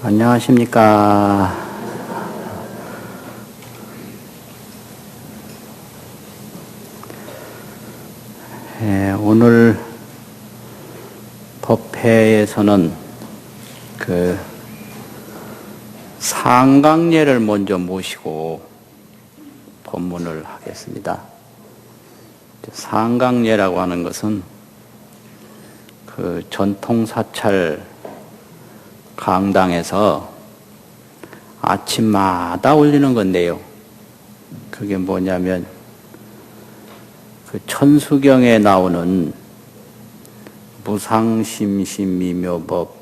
안녕하십니까. 오늘 법회에서는 상강례를 먼저 모시고 법문을 하겠습니다. 상강례라고 하는 것은 전통 사찰 강당에서 아침마다 올리는 건데요. 그게 뭐냐면 천수경에 나오는 무상심심미묘법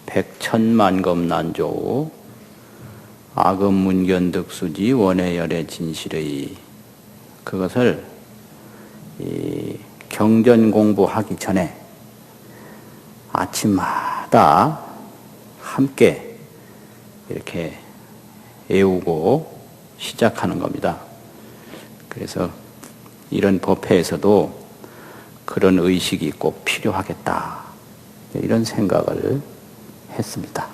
백천만검난조 악음문견득수지 원해열의 진실의 그것을 경전 공부하기 전에 아침마다 함께 이렇게 외우고 시작하는 겁니다. 그래서 이런 법회에서도 그런 의식이 꼭 필요하겠다, 이런 생각을 했습니다.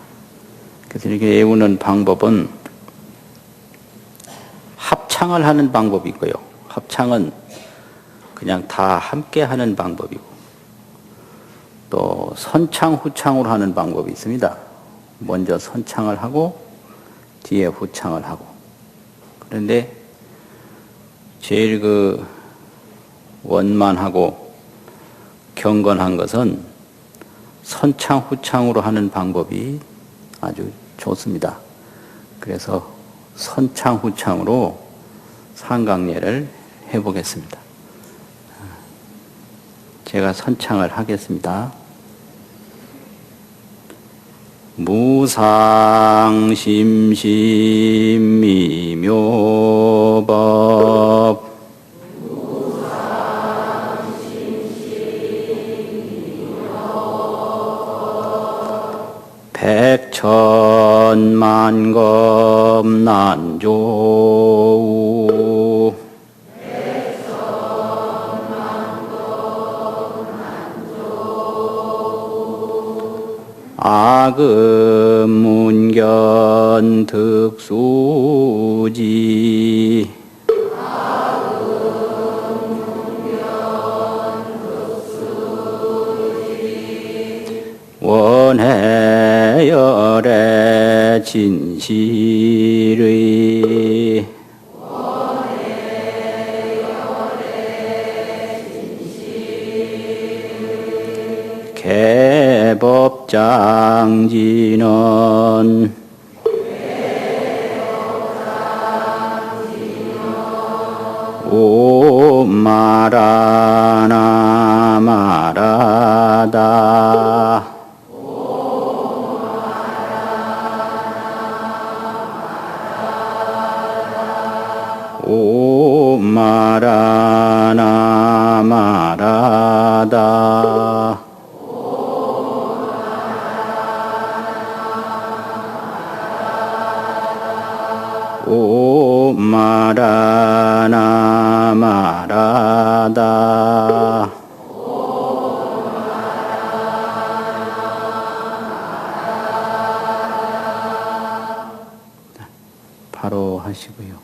그래서 이렇게 외우는 방법은 합창을 하는 방법이 있고요. 합창은 그냥 다 함께 하는 방법이고, 또 선창 후창으로 하는 방법이 있습니다. 먼저 선창을 하고 뒤에 후창을 하고. 그런데 제일 원만하고 경건한 것은 선창 후창으로 하는 방법이 아주 좋습니다. 그래서 선창 후창으로 상강례를 해보겠습니다. 제가 선창을 하겠습니다. 무상심심미묘법 백천만검난조 악음문견득수지 원해열의 진실의 개법장진은 오마라나 마라다 오마라나 마라다 오마라나 마라다 바로 하시고요.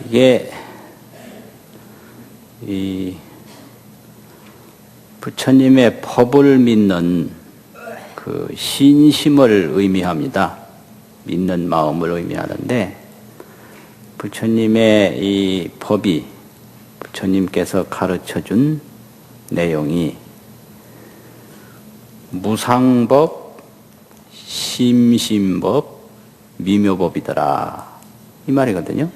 이게 이 부처님의 법을 믿는 신심을 의미합니다. 믿는 마음을 의미하는데, 부처님의 이 법이, 부처님께서 가르쳐준 내용이 무상법, 심심법, 미묘법이더라, 이 말이거든요.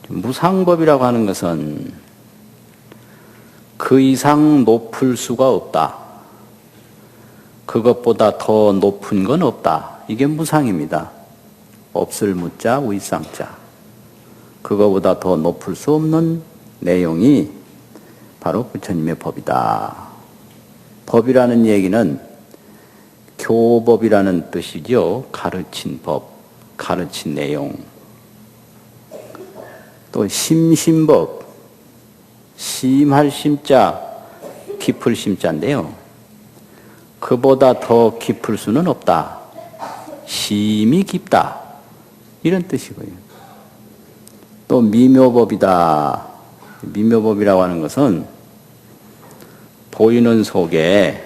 무상법이라고 하는 것은 그 이상 높을 수가 없다. 그것보다 더 높은 건 없다. 이게 무상입니다. 없을 무자, 위상자. 그거보다 더 높을 수 없는 내용이 바로 부처님의 법이다. 법이라는 얘기는 교법이라는 뜻이죠. 가르친 법, 가르친 내용. 또 심심법, 심할 심자, 깊을 심자인데요. 그보다 더 깊을 수는 없다. 심이 깊다. 이런 뜻이고요. 또 미묘법이다. 미묘법이라고 하는 것은 보이는 속에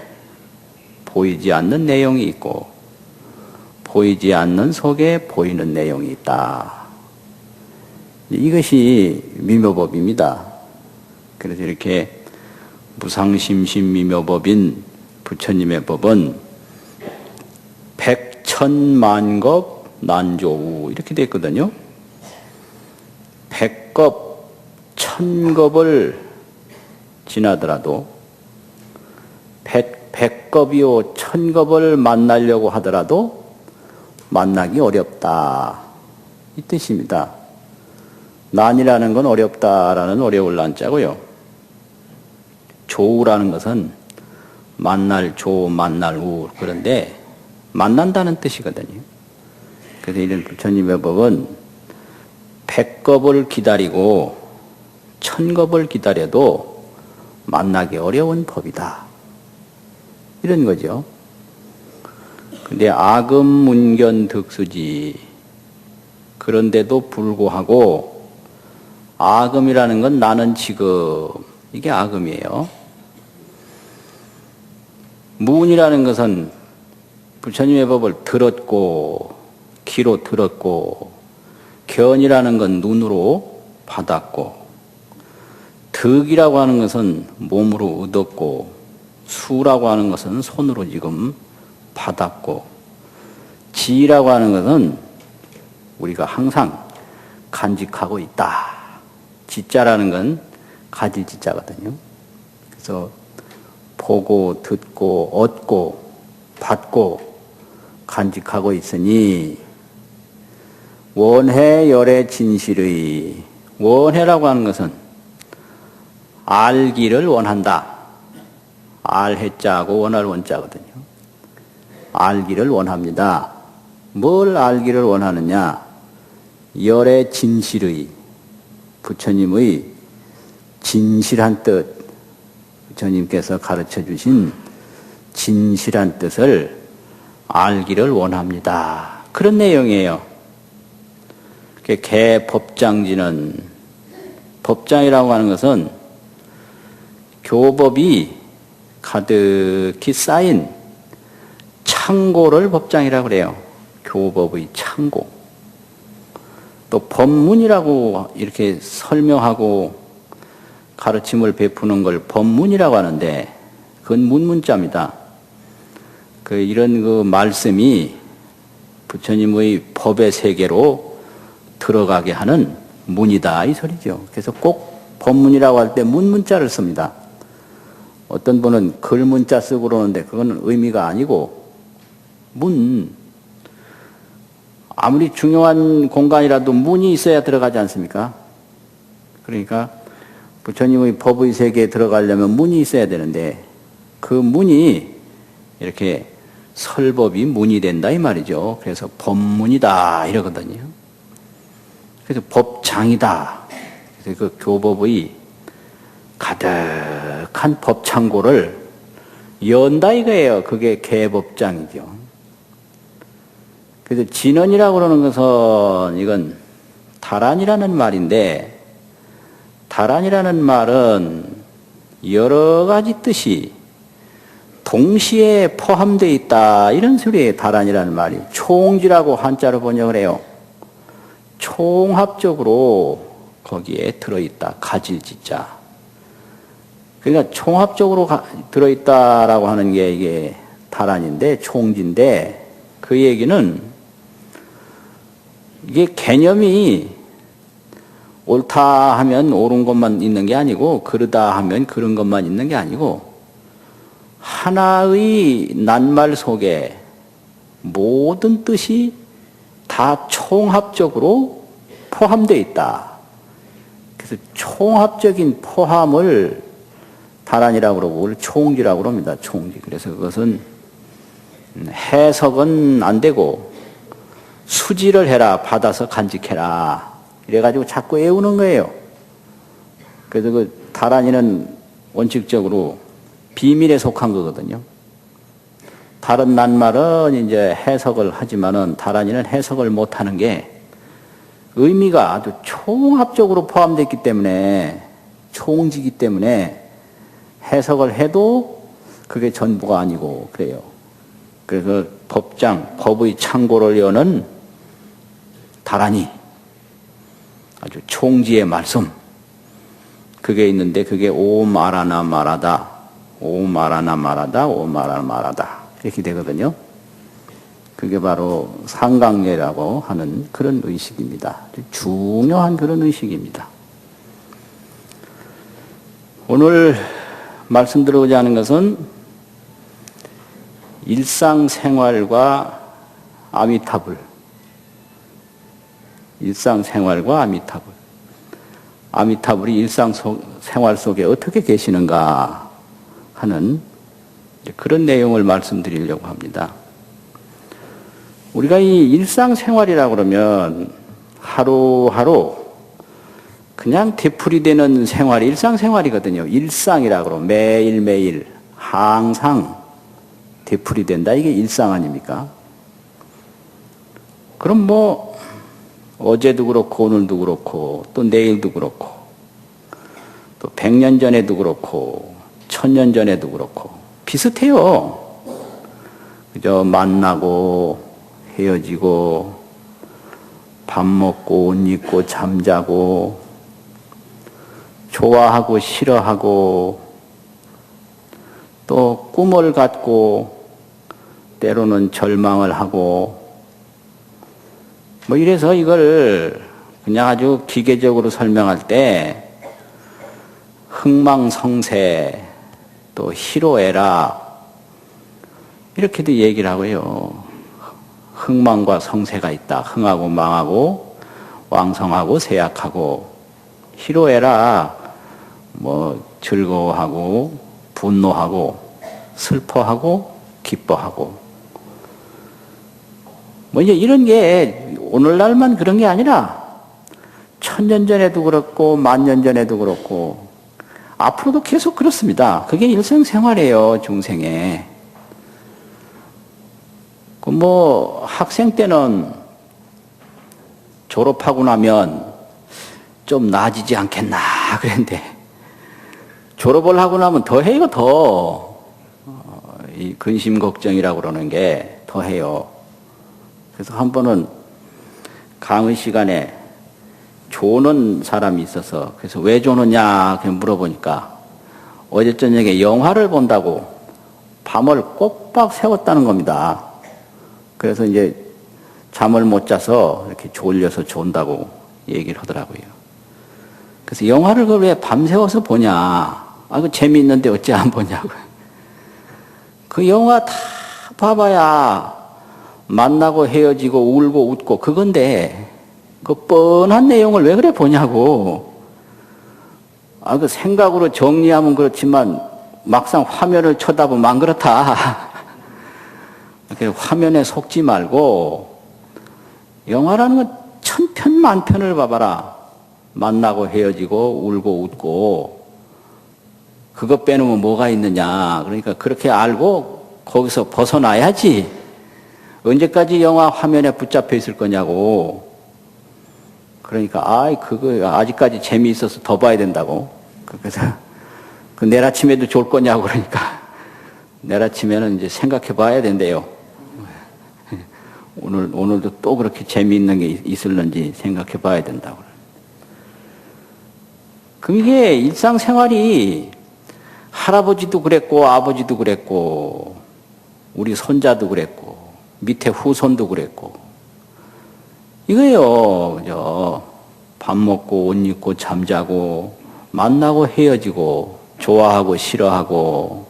보이지 않는 내용이 있고 보이지 않는 속에 보이는 내용이 있다. 이것이 미묘법입니다. 그래서 이렇게 무상심심미묘법인 부처님의 법은 백천만겁 난조우 이렇게 되어 있거든요. 백겁, 천겁을 지나더라도 백겁이요 천겁을 만나려고 하더라도 만나기 어렵다. 이 뜻입니다. 난이라는 건 어렵다라는 어려울 난자고요. 조우라는 것은 만날 조, 만날 우 그런데 만난다는 뜻이거든요. 그래서 이런 부처님의 법은 백겁을 기다리고 천겁을 기다려도 만나기 어려운 법이다. 이런 거죠. 근데 아금문견 득수지. 그런데도 불구하고 아금이라는 건 나는 지금 이게 아금이에요. 문이라는 것은 부처님의 법을 들었고 귀로 들었고 견이라는 건 눈으로 받았고 득이라고 하는 것은 몸으로 얻었고 수라고 하는 것은 손으로 지금 받았고 지라고 하는 것은 우리가 항상 간직하고 있다. 지자라는 건 가질 지자거든요. 그래서 보고 듣고 얻고 받고 간직하고 있으니 원해 열의 진실의 원해라고 하는 것은 알기를 원한다. 알해자하고 원할 원자거든요. 알기를 원합니다. 뭘 알기를 원하느냐? 열의 진실의 부처님의 진실한 뜻 부처님께서 가르쳐 주신 진실한 뜻을 알기를 원합니다. 그런 내용이에요. 개법장지는 법장이라고 하는 것은 교법이 가득히 쌓인 창고를 법장이라고 그래요. 교법의 창고. 또 법문이라고 이렇게 설명하고 가르침을 베푸는 걸 법문이라고 하는데 그건 문문자입니다. 이런 그 말씀이 부처님의 법의 세계로 들어가게 하는 문이다 이 소리죠. 그래서 꼭 법문이라고 할 때 문문자를 씁니다. 어떤 분은 글문자 쓰고 그러는데 그건 의미가 아니고 문 아무리 중요한 공간이라도 문이 있어야 들어가지 않습니까? 그러니까 부처님의 법의 세계에 들어가려면 문이 있어야 되는데 그 문이 이렇게 설법이 문이 된다 이 말이죠. 그래서 법문이다 이러거든요. 그래서 법장이다. 그래서 그 교법의 가득한 법창고를 연다 이거예요. 그게 개법장이죠. 그래서 진언이라고 그러는 것은 이건 다란이라는 말인데 다란이라는 말은 여러 가지 뜻이 동시에 포함되어 있다 이런 소리예요. 다란이라는 말이 총지라고 한자로 번역을 해요. 총합적으로 거기에 들어있다. 가질지자. 그러니까 총합적으로 들어있다라고 하는 게 이게 다란인데 총지인데 그 얘기는 이게 개념이 옳다 하면 옳은 것만 있는 게 아니고 그르다 하면 그런 것만 있는 게 아니고 하나의 낱말 속에 모든 뜻이 다 총합적으로 포함되어 있다. 그래서 총합적인 포함을 다란이라고 그러고 그걸 총지라고 그럽니다. 총지. 그래서 그것은 해석은 안 되고 수지를 해라. 받아서 간직해라. 이래가지고 자꾸 애우는 거예요. 그래서 그 다란이는 원칙적으로 비밀에 속한 거거든요. 다른 낱말은 이제 해석을 하지만은 다란이는 해석을 못하는 게 의미가 아주 총합적으로 포함됐기 때문에, 총지기 때문에 해석을 해도 그게 전부가 아니고 그래요. 그래서 법장, 법의 창고를 여는 다란이, 아주 총지의 말씀, 그게 있는데 그게 오말하나 말하다, 오말하나 말하다, 오말하나 말하다 이렇게 되거든요. 그게 바로 상강례라고 하는 그런 의식입니다. 중요한 그런 의식입니다. 오늘 말씀드리고자 하는 것은 일상생활과 아미타불, 일상생활과 아미타불, 아미타불이 일상생활 속에 어떻게 계시는가 하는 그런 내용을 말씀드리려고 합니다. 우리가 이 일상생활이라고 그러면 하루하루 그냥 되풀이되는 생활이 일상생활이거든요. 일상이라고 그러면 매일매일 항상 되풀이된다. 이게 일상 아닙니까? 그럼 뭐 어제도 그렇고 오늘도 그렇고 또 내일도 그렇고 또 100년 전에도 그렇고 1000년 전에도 그렇고 비슷해요. 그저 만나고 헤어지고 밥 먹고 옷 입고 잠자고 좋아하고 싫어하고 또 꿈을 갖고 때로는 절망을 하고 뭐 이래서 이걸 그냥 아주 기계적으로 설명할 때 흥망성쇠 또 희로애락 이렇게도 얘기를 하고요. 흥망과 성쇠가 있다. 흥하고 망하고 왕성하고 쇠약하고 희로애락 뭐 즐거워하고 분노하고 슬퍼하고 기뻐하고 뭐 이제 이런 게 오늘날만 그런 게 아니라 1000년 전에도 그렇고 10,000년 전에도 그렇고 앞으로도 계속 그렇습니다. 그게 일상생활이에요, 중생에. 그 뭐 학생 때는 졸업하고 나면 좀 나아지지 않겠나 그랬는데 졸업을 하고 나면 더 해요, 더. 이 근심 걱정이라고 그러는 게 더 해요. 그래서 한 번은 강의 시간에 조는 사람이 있어서 그래서 왜 조느냐 물어보니까 어제 저녁에 영화를 본다고 밤을 꼬박 새웠다는 겁니다. 그래서 이제 잠을 못 자서 이렇게 졸려서 존다고 얘기를 하더라고요. 그래서 영화를 그걸 왜 밤새워서 보냐? 아, 그 재미있는데 어째 안 보냐고. 그 영화 다 봐봐야 만나고 헤어지고 울고 웃고 그건데 그 뻔한 내용을 왜 그래 보냐고. 아, 그 생각으로 정리하면 그렇지만 막상 화면을 쳐다보면 안 그렇다. 화면에 속지 말고 영화라는 건 천편만편을 봐봐라. 만나고 헤어지고 울고 웃고 그것 빼놓으면 뭐가 있느냐. 그러니까 그렇게 알고 거기서 벗어나야지. 언제까지 영화 화면에 붙잡혀 있을 거냐고. 그러니까 그거 아직까지 재미있어서 더 봐야 된다고. 그래서 그 내일 아침에도 좋을 거냐고 그러니까 내일 아침에는 이제 생각해 봐야 된대요. 오늘도 또 그렇게 재미있는 게 있을런지 생각해 봐야 된다고. 그럼 이게 일상생활이 할아버지도 그랬고 아버지도 그랬고 우리 손자도 그랬고 밑에 후손도 그랬고 이거예요. 그죠? 밥 먹고 옷 입고 잠자고 만나고 헤어지고 좋아하고 싫어하고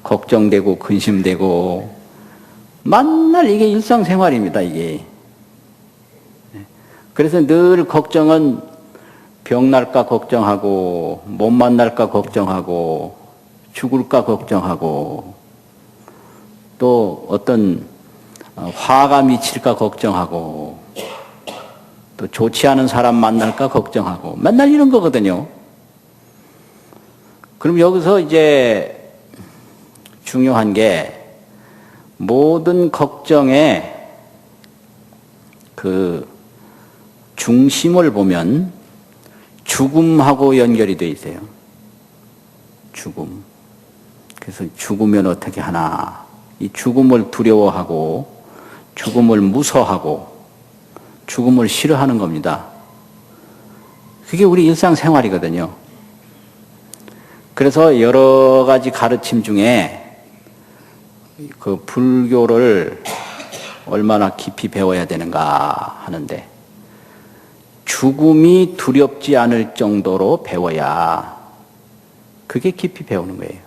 걱정되고 근심되고 만날 이게 일상생활입니다. 이게. 그래서 늘 걱정은 병 날까 걱정하고 못 만날까 걱정하고 죽을까 걱정하고 또 어떤 화가 미칠까 걱정하고 또 좋지 않은 사람 만날까 걱정하고 맨날 이런 거거든요. 그럼 여기서 이제 중요한 게 모든 걱정의 그 중심을 보면 죽음하고 연결이 돼 있어요. 죽음. 그래서 죽으면 어떻게 하나. 이 죽음을 두려워하고 죽음을 무서워하고 죽음을 싫어하는 겁니다. 그게 우리 일상생활이거든요. 그래서 여러 가지 가르침 중에 그 불교를 얼마나 깊이 배워야 되는가 하는데 죽음이 두렵지 않을 정도로 배워야 그게 깊이 배우는 거예요.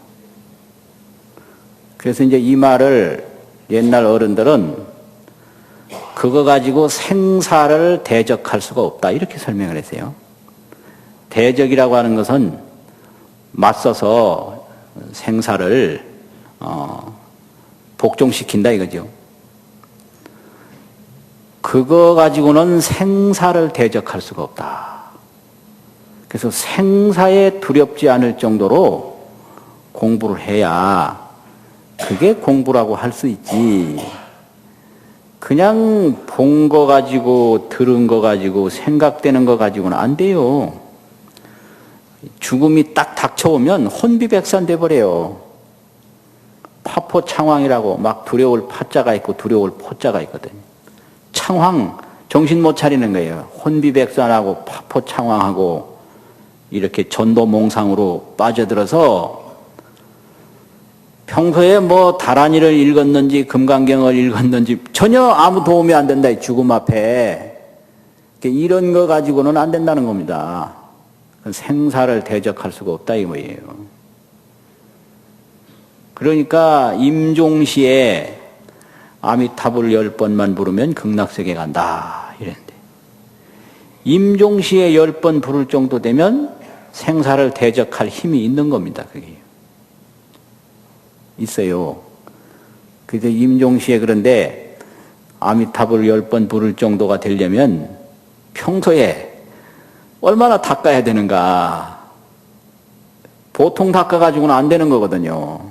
그래서 이제 이 말을 옛날 어른들은 그거 가지고 생사를 대적할 수가 없다 이렇게 설명을 했어요. 대적이라고 하는 것은 맞서서 생사를 복종시킨다 이거죠. 그거 가지고는 생사를 대적할 수가 없다. 그래서 생사에 두렵지 않을 정도로 공부를 해야 그게 공부라고 할 수 있지. 그냥 본 거 가지고 들은 거 가지고 생각되는 거 가지고는 안 돼요. 죽음이 딱 닥쳐오면 혼비백산 돼버려요. 파포창황이라고 막 두려울 파자가 있고 두려울 포자가 있거든요. 창황, 정신 못 차리는 거예요. 혼비백산하고 파포창황하고 이렇게 전도몽상으로 빠져들어서 평소에 뭐 다란이를 읽었는지 금강경을 읽었는지 전혀 아무 도움이 안 된다. 이 죽음 앞에. 이런 거 가지고는 안 된다는 겁니다. 생사를 대적할 수가 없다 이거예요. 그러니까 임종시에 아미타불 10번만 부르면 극락세계 간다 이랬는데 임종시에 10번 부를 정도 되면 생사를 대적할 힘이 있는 겁니다. 그게 있어요. 그래서 임종시에 그런데 아미타불 10번 부를 정도가 되려면 평소에 얼마나 닦아야 되는가. 보통 닦아가지고는 안 되는 거거든요.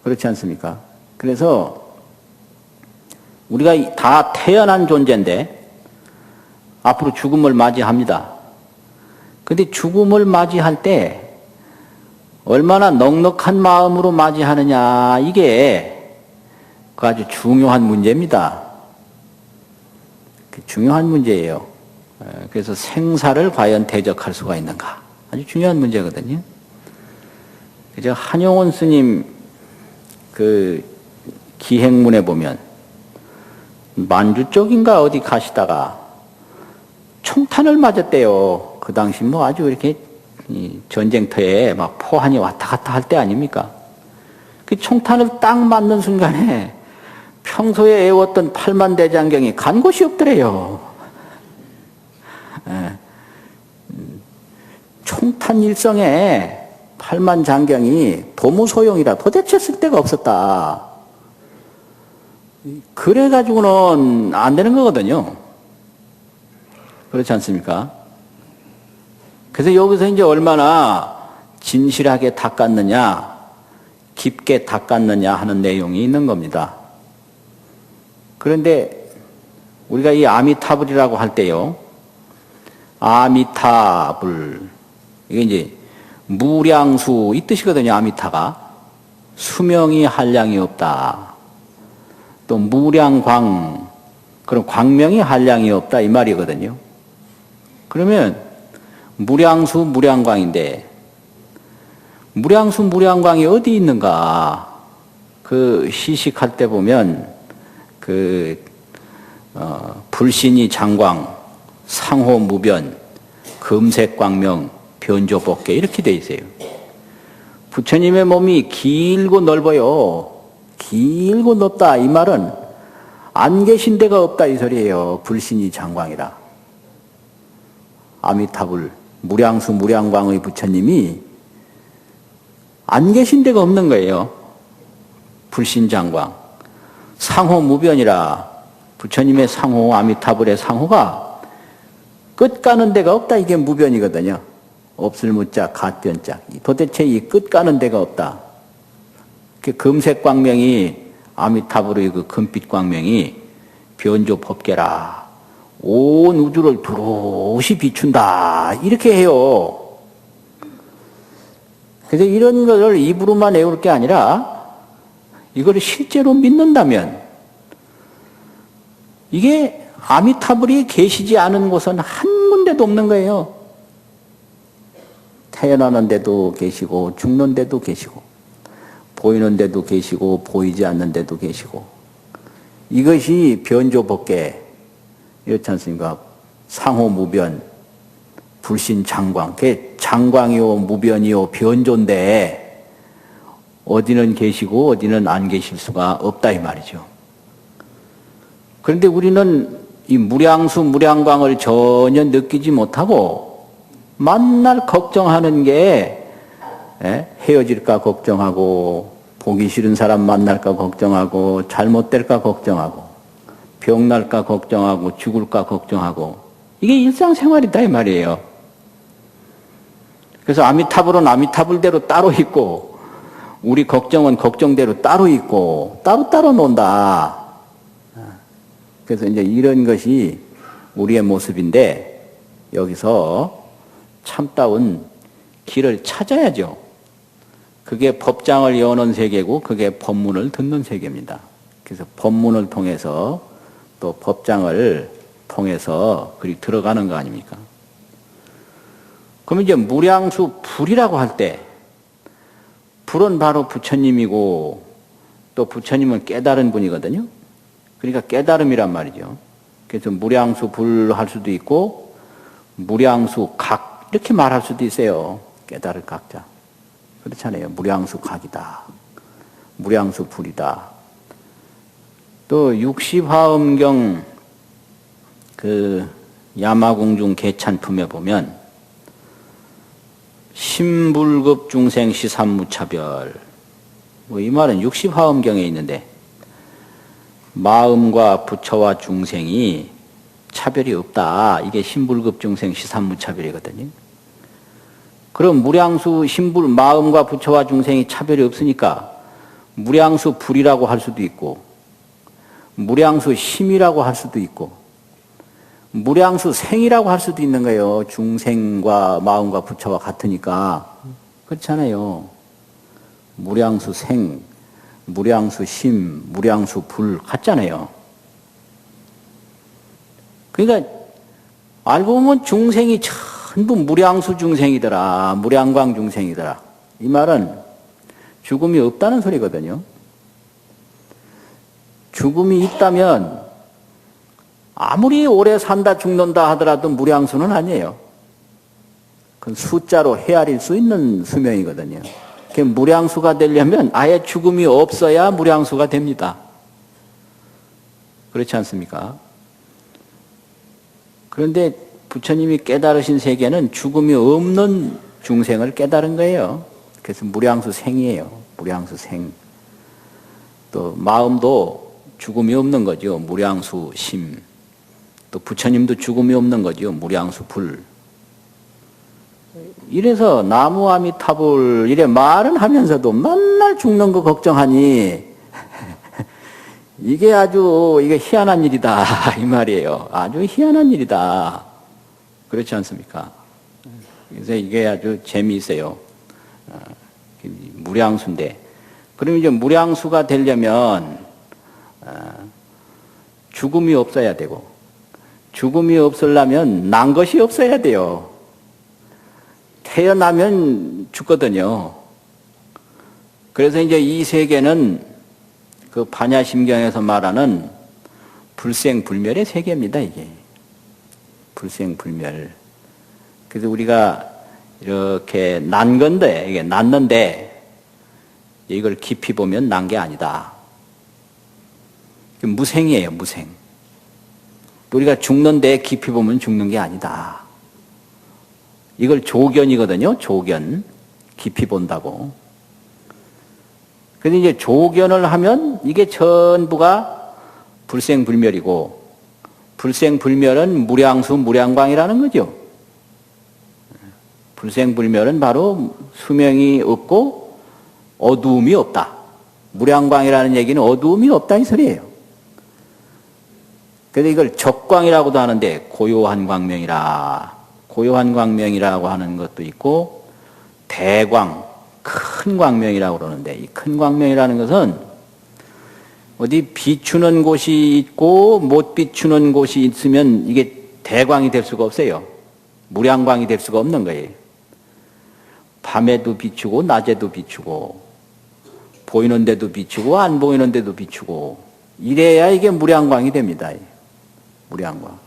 그렇지 않습니까? 그래서 우리가 다 태어난 존재인데 앞으로 죽음을 맞이합니다. 근데 죽음을 맞이할 때 얼마나 넉넉한 마음으로 맞이하느냐 이게 아주 중요한 문제입니다. 중요한 문제예요. 그래서 생사를 과연 대적할 수가 있는가 아주 중요한 문제거든요. 그래서 한용운 스님 그 기행문에 보면 만주 쪽인가 어디 가시다가 총탄을 맞았대요. 그 당시 뭐 아주 이렇게 전쟁터에 막 포한이 왔다 갔다 할 때 아닙니까? 그 총탄을 딱 맞는 순간에 평소에 애웠던 팔만대장경이 간 곳이 없더래요. 총탄 일성에 팔만장경이 도무소용이라 도대체 쓸데가 없었다. 그래가지고는 안 되는 거거든요. 그렇지 않습니까? 그래서 여기서 이제 얼마나 진실하게 닦았느냐, 깊게 닦았느냐 하는 내용이 있는 겁니다. 그런데 우리가 이 아미타불이라고 할 때요, 아미타불, 이게 이제 무량수 이 뜻이거든요. 아미타가 수명이 한량이 없다. 또 무량광, 그런 광명이 한량이 없다 이 말이거든요. 그러면 무량수 무량광인데 무량수 무량광이 어디 있는가? 그 시식할 때 보면 불신이 장광, 상호 무변, 금색광명, 변조법계 이렇게 돼 있어요. 부처님의 몸이 길고 넓어요. 길고 넓다 이 말은 안 계신 데가 없다 이 소리예요. 불신이 장광이라. 아미타불 무량수 무량광의 부처님이 안 계신 데가 없는 거예요. 불신장광. 상호 무변이라 부처님의 상호 아미타불의 상호가 끝 가는 데가 없다. 이게 무변이거든요. 없을 무자 갓변자. 도대체 이 끝 가는 데가 없다. 그 금색 광명이 아미타불의 그 금빛 광명이 변조 법계라. 온 우주를 두루시 비춘다. 이렇게 해요. 그래서 이런 것을 입으로만 외울 게 아니라 이걸 실제로 믿는다면 이게 아미타불이 계시지 않은 곳은 한 군데도 없는 거예요. 태어나는 데도 계시고 죽는 데도 계시고 보이는 데도 계시고 보이지 않는 데도 계시고 이것이 변조법계 이렇지 않습니까? 상호무변 불신장광 그게 장광이요 무변이요 변조인데 어디는 계시고 어디는 안 계실 수가 없다 이 말이죠. 그런데 우리는 이 무량수 무량광을 전혀 느끼지 못하고 만날 걱정하는 게 헤어질까 걱정하고 보기 싫은 사람 만날까 걱정하고 잘못될까 걱정하고 병날까 걱정하고 죽을까 걱정하고 이게 일상생활이다 이 말이에요. 그래서 아미타불은 아미타불대로 따로 있고 우리 걱정은 걱정대로 따로 있고 따로따로 논다. 그래서 이제 이런 것이 우리의 모습인데 여기서 참다운 길을 찾아야죠. 그게 법장을 여는 세계고 그게 법문을 듣는 세계입니다. 그래서 법문을 통해서 또 법장을 통해서 그리 들어가는 거 아닙니까? 그럼 이제 무량수 불이라고 할 때 불은 바로 부처님이고 또 부처님은 깨달은 분이거든요. 그러니까 깨달음이란 말이죠. 그래서 무량수 불 할 수도 있고 무량수 각 이렇게 말할 수도 있어요. 깨달을 각자. 그렇잖아요. 무량수 각이다. 무량수 불이다. 또 육십화엄경 그 야마공중 개찬품에 보면 신불급 중생 시삼무차별 뭐 이 말은 육십화엄경에 있는데 마음과 부처와 중생이 차별이 없다. 이게 신불급 중생 시삼무차별이거든요. 그럼 무량수 신불 마음과 부처와 중생이 차별이 없으니까 무량수 불이라고 할 수도 있고 무량수 심이라고 할 수도 있고 무량수 생이라고 할 수도 있는 거예요. 중생과 마음과 부처와 같으니까. 그렇잖아요. 무량수 생, 무량수 심, 무량수 불 같잖아요. 그러니까 알고 보면 중생이 전부 무량수 중생이더라. 무량광 중생이더라. 이 말은 죽음이 없다는 소리거든요. 죽음이 있다면 아무리 오래 산다 죽는다 하더라도 무량수는 아니에요. 그건 숫자로 헤아릴 수 있는 수명이거든요. 무량수가 되려면 아예 죽음이 없어야 무량수가 됩니다. 그렇지 않습니까? 그런데 부처님이 깨달으신 세계는 죽음이 없는 중생을 깨달은 거예요. 그래서 무량수 생이에요. 무량수 생. 또 마음도 죽음이 없는 거죠. 무량수 심. 또 부처님도 죽음이 없는 거죠. 무량수 불. 이래서 나무 아미타불 이래 말은 하면서도 맨날 죽는 거 걱정하니 이게 아주 이게 희한한 일이다 이 말이에요. 아주 희한한 일이다. 그렇지 않습니까? 그래서 이게 아주 재미있어요. 무량수인데 그럼 이제 무량수가 되려면 죽음이 없어야 되고 죽음이 없으려면 난 것이 없어야 돼요. 태어나면 죽거든요. 그래서 이제 이 세계는 그 반야심경에서 말하는 불생불멸의 세계입니다, 이게. 불생불멸. 그래서 우리가 이렇게 난 건데, 이게 났는데, 이걸 깊이 보면 난 게 아니다. 무생이에요, 무생. 우리가 죽는데 깊이 보면 죽는 게 아니다. 이걸 조견이거든요. 조견. 깊이 본다고. 그런데 이제 조견을 하면 이게 전부가 불생불멸이고 불생불멸은 무량수 무량광이라는 거죠. 불생불멸은 바로 수명이 없고 어두움이 없다. 무량광이라는 얘기는 어두움이 없다 이 소리예요. 그래서 이걸 적광이라고도 하는데 고요한 광명이라. 고요한 광명이라고 하는 것도 있고 대광, 큰 광명이라고 그러는데 이 큰 광명이라는 것은 어디 비추는 곳이 있고 못 비추는 곳이 있으면 이게 대광이 될 수가 없어요. 무량광이 될 수가 없는 거예요. 밤에도 비추고 낮에도 비추고 보이는 데도 비추고 안 보이는 데도 비추고 이래야 이게 무량광이 됩니다. 무량광.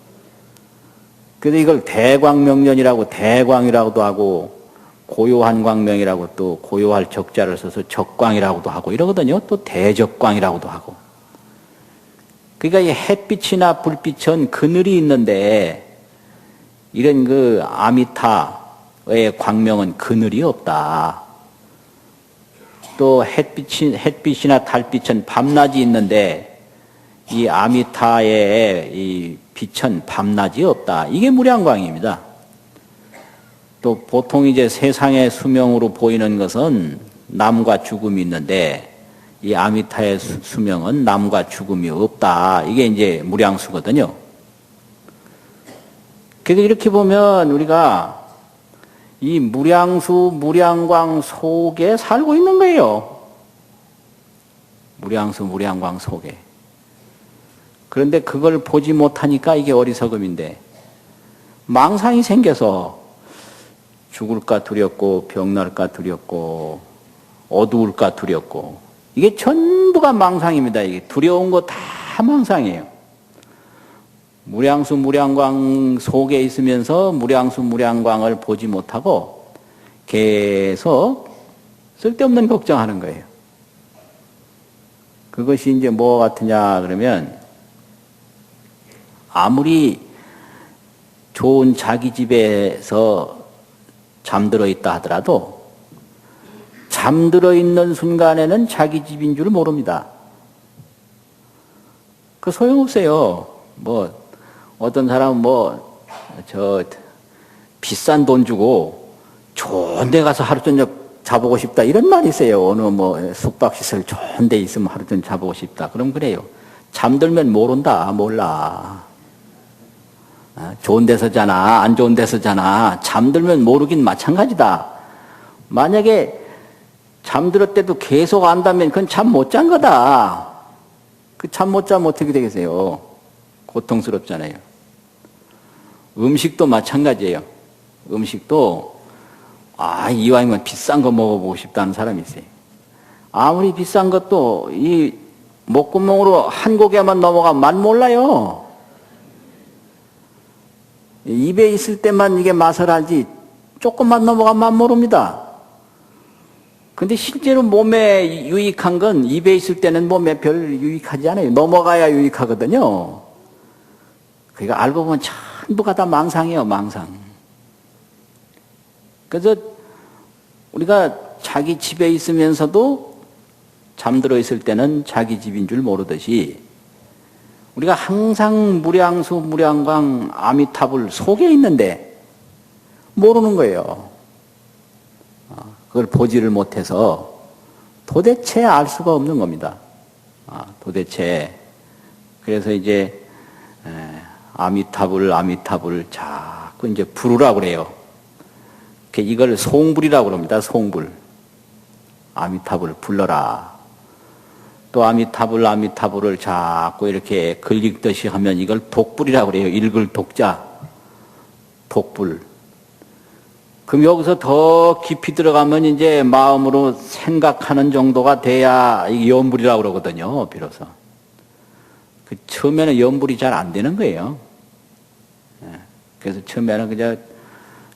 그래서 이걸 대광명년이라고 대광이라고도 하고 고요한 광명이라고 또 고요할 적자를 써서 적광이라고도 하고 이러거든요. 또 대적광이라고도 하고. 그러니까 이 햇빛이나 불빛은 그늘이 있는데 이런 그 아미타의 광명은 그늘이 없다. 또 햇빛이나 달빛은 밤낮이 있는데 이 아미타의 이 빛은 밤낮이 없다. 이게 무량광입니다. 또 보통 이제 세상의 수명으로 보이는 것은 남과 죽음이 있는데 이 아미타의 수명은 남과 죽음이 없다. 이게 이제 무량수거든요. 그래서 이렇게 보면 우리가 이 무량수, 무량광 속에 살고 있는 거예요. 무량수, 무량광 속에. 그런데 그걸 보지 못하니까 이게 어리석음인데 망상이 생겨서 죽을까 두렵고 병날까 두렵고 어두울까 두렵고 이게 전부가 망상입니다. 이게 두려운 거 다 망상이에요. 무량수 무량광 속에 있으면서 무량수 무량광을 보지 못하고 계속 쓸데없는 걱정하는 거예요. 그것이 이제 뭐 같으냐 그러면 아무리 좋은 자기 집에서 잠들어 있다 하더라도 잠들어 있는 순간에는 자기 집인 줄 모릅니다. 그 소용없어요. 뭐 어떤 사람은 비싼 돈 주고 좋은 데 가서 하루 저녁 자보고 싶다 이런 말이 있어요. 어느 숙박시설 좋은 데 있으면 하루 종일 자보고 싶다. 그럼 그래요. 잠들면 모른다. 몰라. 좋은 데서 자나 안 좋은 데서 자나 잠들면 모르긴 마찬가지다. 만약에 잠들었 때도 계속 안다면 그건 잠 못 잔 거다. 그 잠 못 자면 어떻게 되겠어요? 고통스럽잖아요. 음식도 마찬가지예요. 음식도 이왕이면 비싼 거 먹어보고 싶다는 사람이 있어요. 아무리 비싼 것도 이 목구멍으로 한 고개만 넘어가면 맛 몰라요. 입에 있을 때만 이게 맛을 알지 조금만 넘어가면 맛 모릅니다. 근데 실제로 몸에 유익한 건 입에 있을 때는 몸에 별 유익하지 않아요. 넘어가야 유익하거든요. 그러니까 알고 보면 전부가 다 망상이에요. 망상. 그래서 우리가 자기 집에 있으면서도 잠들어 있을 때는 자기 집인 줄 모르듯이 우리가 항상 무량수, 무량광, 아미타불 속에 있는데 모르는 거예요. 그걸 보지를 못해서 도대체 알 수가 없는 겁니다. 도대체. 그래서 이제 아미타불 자꾸 이제 부르라고 그래요. 이걸 송불이라고 그럽니다. 송불. 아미타불 불러라. 또 아미타불을 자꾸 이렇게 글 읽듯이 하면 이걸 독불이라고 그래요. 읽을 독자. 독불. 그럼 여기서 더 깊이 들어가면 이제 마음으로 생각하는 정도가 돼야 연불이라고 그러거든요. 비로소. 처음에는 연불이 잘 안 되는 거예요. 그래서 처음에는 그냥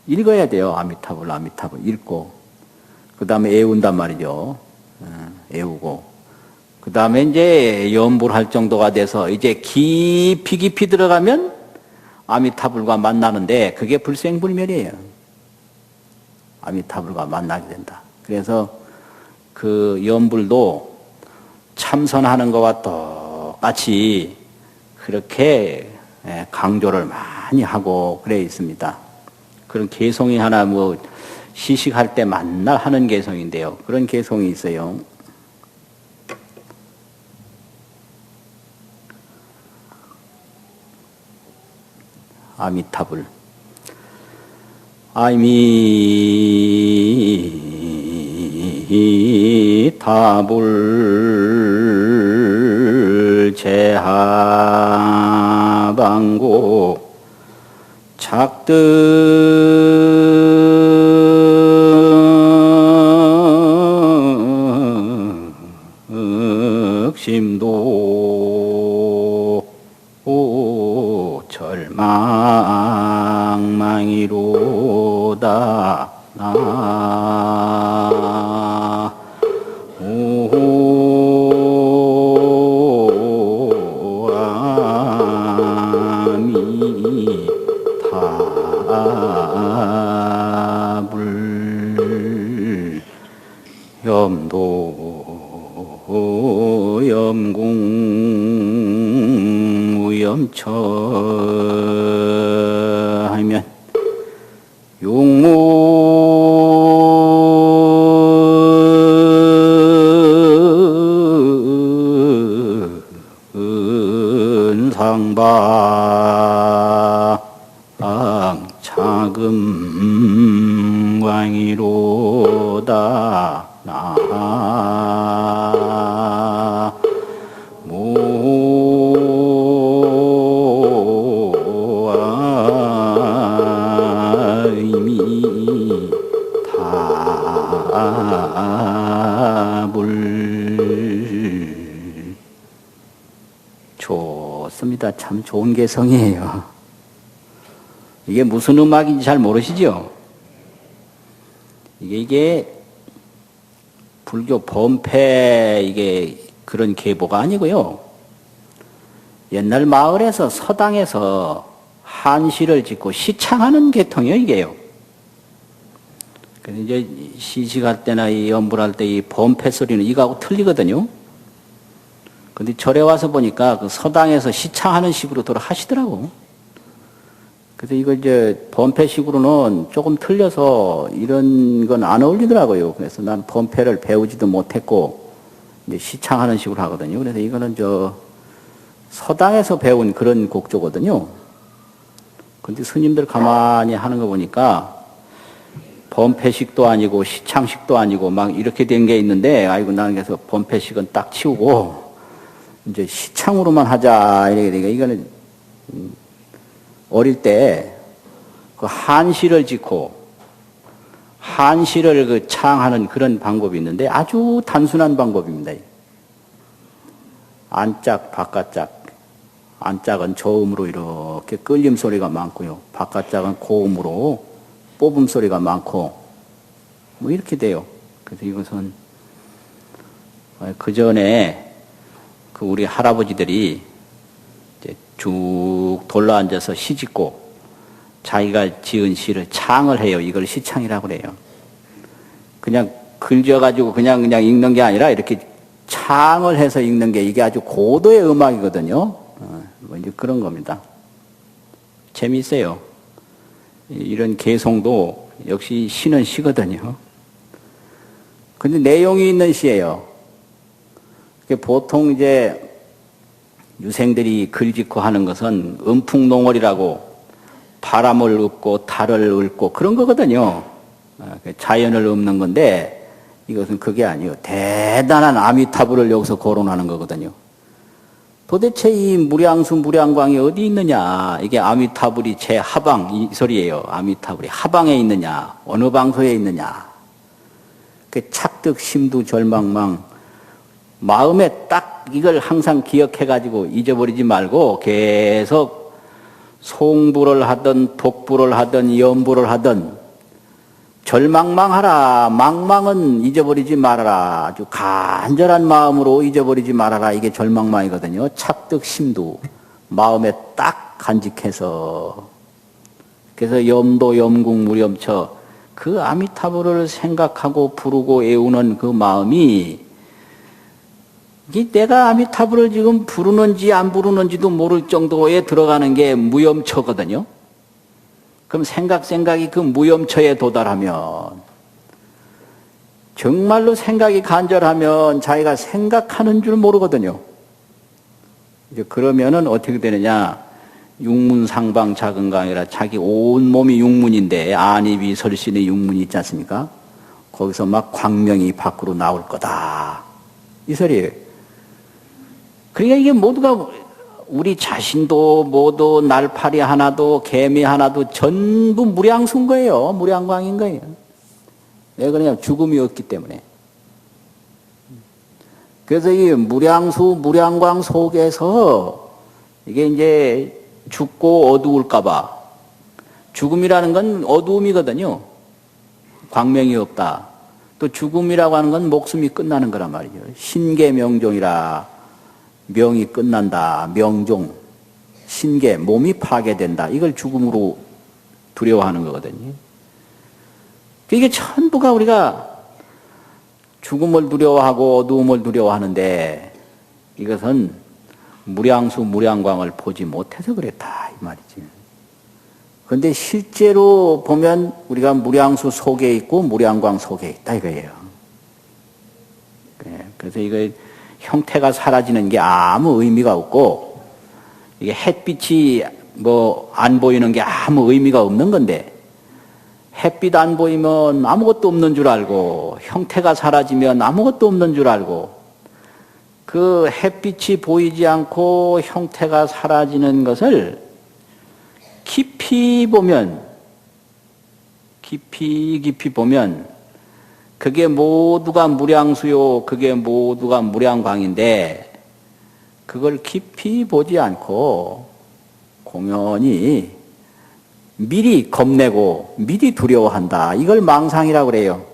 읽어야 돼요. 아미타불 읽고. 그 다음에 애운단 말이죠. 애우고. 그 다음에 이제 연불할 정도가 돼서 이제 깊이 들어가면 아미타불과 만나는데 그게 불생불멸이에요. 아미타불과 만나게 된다. 그래서 그 연불도 참선하는 것과 똑같이 그렇게 강조를 많이 하고 그래 있습니다. 그런 개성이 하나 뭐 시식할 때 만날 하는 개성인데요. 그런 개성이 있어요. 아미타불. 아미타불 제하방고 작득심도 절망망이로다 나 아미타불 염도 염궁 무염처 하면 용문상방 차금광이로다 나무아미타불 좋습니다. 참 좋은 개성이에요. 이게 무슨 음악인지 잘 모르시죠? 이게 불교 범패 이게 그런 계보가 아니고요. 옛날 마을에서 서당에서 한시를 짓고 시창하는 계통이에요, 이게요. 그래서 이제 시식할 때나 이 연불할 때 이 범패 소리는 이거하고 틀리거든요. 근데 절에 와서 보니까 그 서당에서 시창하는 식으로 들어 하시더라고. 그래서 이거 이제 범패식으로는 조금 틀려서 이런 건 안 어울리더라고요. 그래서 난 범패를 배우지도 못했고 이제 시창하는 식으로 하거든요. 그래서 이거는 서당에서 배운 그런 곡조거든요. 근데 스님들 가만히 하는 거 보니까 범패식도 아니고 시창식도 아니고 막 이렇게 된 게 있는데, 아이고 나는 그래서 범패식은 딱 치우고 이제 시창으로만 하자 이렇게 되니까 이거는 어릴 때 그 한시를 짓고 한시를 그 창하는 그런 방법이 있는데 아주 단순한 방법입니다. 안짝, 바깥짝. 안짝은 저음으로 이렇게 끌림 소리가 많고요. 바깥짝은 고음으로 뽑음 소리가 많고 뭐 이렇게 돼요. 그래서 이것은 그 전에 그 우리 할아버지들이 이제 쭉 돌러 앉아서 시 짓고 자기가 지은 시를 창을 해요. 이걸 시창이라고 그래요. 그냥 글져가지고 그냥 읽는 게 아니라 이렇게 창을 해서 읽는 게 이게 아주 고도의 음악이거든요. 뭐 이제 그런 겁니다. 재미있어요. 이런 개성도 역시 시는 시거든요. 근데 내용이 있는 시예요. 보통 이제 유생들이 글 짓고 하는 것은 음풍농월이라고 바람을 읊고 달을 읊고 그런 거거든요. 자연을 읊는 건데 이것은 그게 아니에요. 대단한 아미타불을 여기서 거론하는 거거든요. 도대체 이 무량수 무량광이 어디 있느냐. 이게 아미타불이 제 하방 이 소리예요. 아미타불이 하방에 있느냐. 어느 방소에 있느냐. 그 착득 심두 절망망 마음에 딱 이걸 항상 기억해가지고 잊어버리지 말고 계속 송부를 하든 독부를 하든 염부를 하든 절망망하라. 망망은 잊어버리지 말아라. 아주 간절한 마음으로 잊어버리지 말아라. 이게 절망망이거든요. 착득심두 마음에 딱 간직해서 그래서 염도 염궁 무렴처 그 아미타불을 생각하고 부르고 애우는 그 마음이 이게 내가 아미타불을 지금 부르는지 안 부르는지도 모를 정도에 들어가는 게 무염처거든요. 그럼 생각이 그 무염처에 도달하면, 정말로 생각이 간절하면 자기가 생각하는 줄 모르거든요. 이제 그러면은 어떻게 되느냐? 육문상방 자근강이라 자기 온몸이 육문인데 안입이 설신의 육문이 있지 않습니까? 거기서 막 광명이 밖으로 나올 거다. 이 소리예요. 그러니까 이게 모두가 우리 자신도 모두 날파리 하나도 개미 하나도 전부 무량수인 거예요. 무량광인 거예요. 왜 그러냐? 죽음이 없기 때문에. 그래서 이 무량수, 무량광 속에서 이게 이제 죽고 어두울까봐. 죽음이라는 건 어두움이거든요. 광명이 없다. 또 죽음이라고 하는 건 목숨이 끝나는 거란 말이죠. 신계명종이라. 명이 끝난다. 명종. 신계, 몸이 파괴된다. 이걸 죽음으로 두려워하는 거거든요. 이게 전부가 우리가 죽음을 두려워하고 어두움을 두려워하는데 이것은 무량수, 무량광을 보지 못해서 그랬다. 이 말이지. 그런데 실제로 보면 우리가 무량수 속에 있고 무량광 속에 있다 이거예요. 그래서 이거 형태가 사라지는 게 아무 의미가 없고 이게 햇빛이 뭐 안 보이는 게 아무 의미가 없는 건데 햇빛 안 보이면 아무것도 없는 줄 알고 형태가 사라지면 아무것도 없는 줄 알고 그 햇빛이 보이지 않고 형태가 사라지는 것을 깊이 보면 깊이 보면 그게 모두가 무량수요 그게 모두가 무량광인데 그걸 깊이 보지 않고 공연히 미리 겁내고 미리 두려워한다. 이걸 망상이라고 그래요.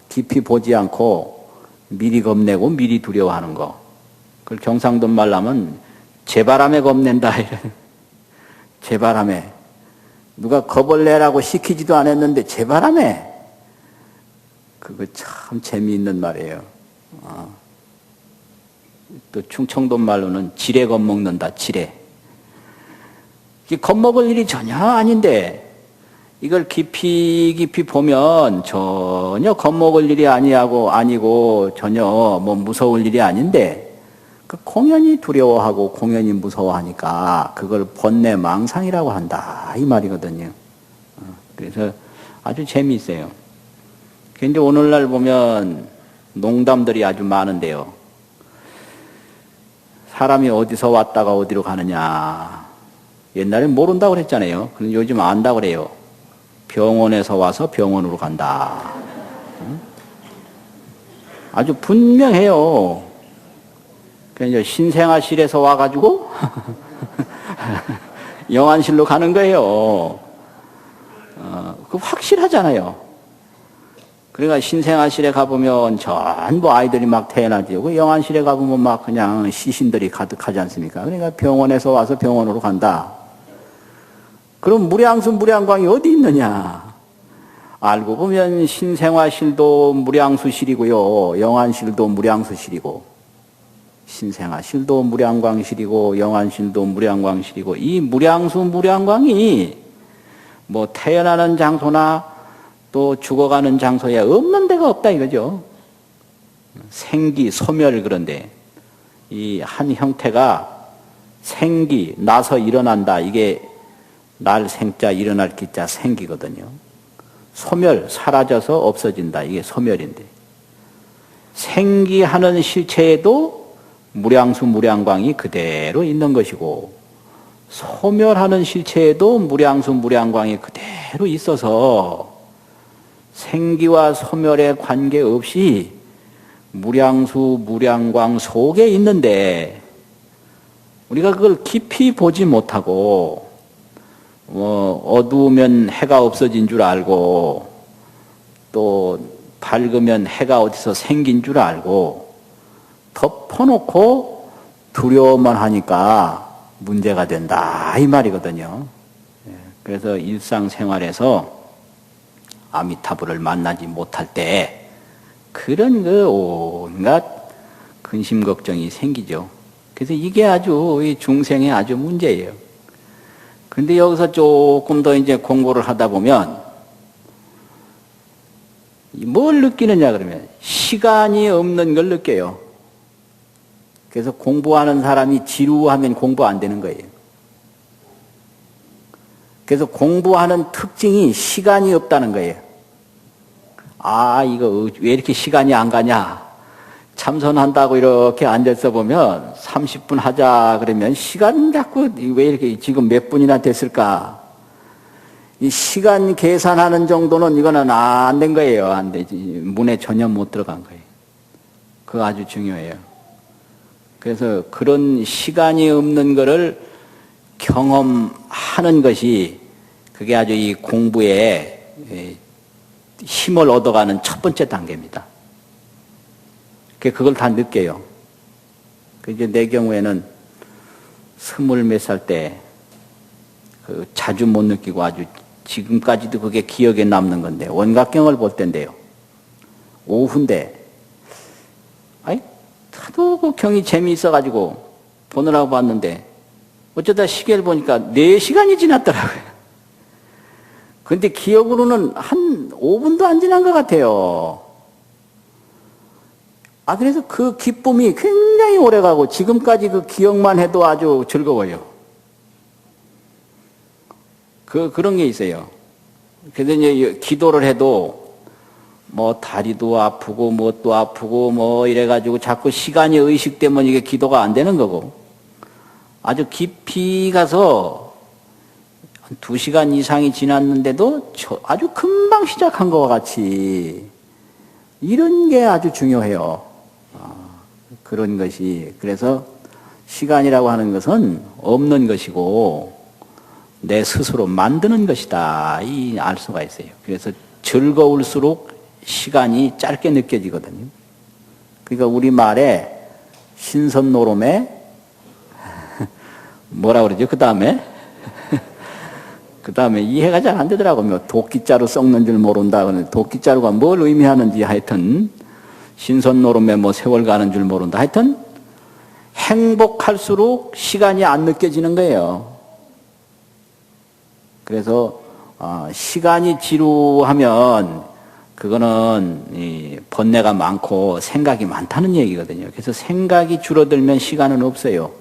깊이 보지 않고 미리 겁내고 미리 두려워하는 거. 그걸 경상도 말로 하면 제바람에 겁낸다. 제바람에. 누가 겁을 내라고 시키지도 않았는데 제바람에. 그거 참 재미있는 말이에요. 또 충청도 말로는 지레 겁먹는다. 지레. 겁먹을 일이 전혀 아닌데 이걸 깊이 보면 전혀 겁먹을 일이 아니고 전혀 뭐 무서울 일이 아닌데 그 공연히 두려워하고 공연히 무서워하니까 그걸 번뇌 망상이라고 한다 이 말이거든요. 그래서 아주 재미있어요. 그런데 오늘날 보면 농담들이 아주 많은데요. 사람이 어디서 왔다가 어디로 가느냐. 옛날엔 모른다고 그랬잖아요. 그런데 요즘 안다고 그래요. 병원에서 와서 병원으로 간다. 아주 분명해요. 그러니까 신생아실에서 와가지고 영안실로 가는 거예요. 그 확실하잖아요. 그러니까 신생아실에 가보면 전부 아이들이 막 태어나지. 그 영안실에 가보면 막 그냥 시신들이 가득하지 않습니까? 그러니까 병원에서 와서 병원으로 간다. 그럼 무량수, 무량광이 어디 있느냐? 알고 보면 신생아실도 무량수실이고요. 영안실도 무량수실이고 신생아실도 무량광실이고 영안실도 무량광실이고 이 무량수, 무량광이 뭐 태어나는 장소나 또 죽어가는 장소에 없는 데가 없다 이거죠. 생기, 소멸 그런데 이 한 형태가 생기, 나서 일어난다. 이게 날 생자, 일어날 기자 생기거든요. 소멸, 사라져서 없어진다. 이게 소멸인데. 생기하는 실체에도 무량수, 무량광이 그대로 있는 것이고 소멸하는 실체에도 무량수, 무량광이 그대로 있어서 생기와 소멸에 관계없이 무량수, 무량광 속에 있는데 우리가 그걸 깊이 보지 못하고 어두우면 해가 없어진 줄 알고 또 밝으면 해가 어디서 생긴 줄 알고 덮어놓고 두려워만 하니까 문제가 된다 이 말이거든요. 그래서 일상생활에서 아미타불을 만나지 못할 때 그런 그 온갖 근심 걱정이 생기죠. 그래서 이게 아주 이 중생의 아주 문제예요. 근데 여기서 조금 더 이제 공부를 하다 보면 뭘 느끼느냐 그러면 시간이 없는 걸 느껴요. 그래서 공부하는 사람이 지루하면 공부 안 되는 거예요. 그래서 공부하는 특징이 시간이 없다는 거예요. 아, 이거 왜 이렇게 시간이 안 가냐? 참선한다고 이렇게 앉아서 보면 30분 하자 그러면 시간 자꾸 왜 이렇게 지금 몇 분이나 됐을까? 이 시간 계산하는 정도는 이거는 안 된 거예요. 안 되지. 문에 전혀 못 들어간 거예요. 그거 아주 중요해요. 그래서 그런 시간이 없는 거를 경험하는 것이 그게 아주 이 공부에 힘을 얻어가는 첫 번째 단계입니다. 그걸 다 느껴요. 이제 내 경우에는 20몇 살 때 자주 못 느끼고 아주 지금까지도 그게 기억에 남는 건데 원각경을 볼 때인데요. 오후인데 하도 그 경이 재미있어가지고 보느라고 봤는데 어쩌다 시계를 보니까 4시간이 지났더라고요. 근데 기억으로는 한 5분도 안 지난 것 같아요. 그래서 그 기쁨이 굉장히 오래가고 지금까지 그 기억만 해도 아주 즐거워요. 그런 게 있어요. 그래서 이제 기도를 해도 뭐 다리도 아프고 뭣도 아프고 뭐 이래가지고 자꾸 시간이 의식되면 이게 기도가 안 되는 거고 아주 깊이 가서 2시간 이상이 지났는데도 아주 금방 시작한 것과 같이 이런 게 아주 중요해요. 그런 것이 그래서 시간이라고 하는 것은 없는 것이고 내 스스로 만드는 것이다 이 알 수가 있어요. 그래서 즐거울수록 시간이 짧게 느껴지거든요. 그러니까 우리말에 신선노름에 뭐라 그러죠? 그 다음에 이해가 잘 안 되더라고요. 뭐 도끼자루 썩는 줄 모른다. 도끼자루가 뭘 의미하는지 하여튼 신선노름에 뭐 세월 가는 줄 모른다. 하여튼 행복할수록 시간이 안 느껴지는 거예요. 그래서 시간이 지루하면 그거는 번뇌가 많고 생각이 많다는 얘기거든요. 그래서 생각이 줄어들면 시간은 없어요.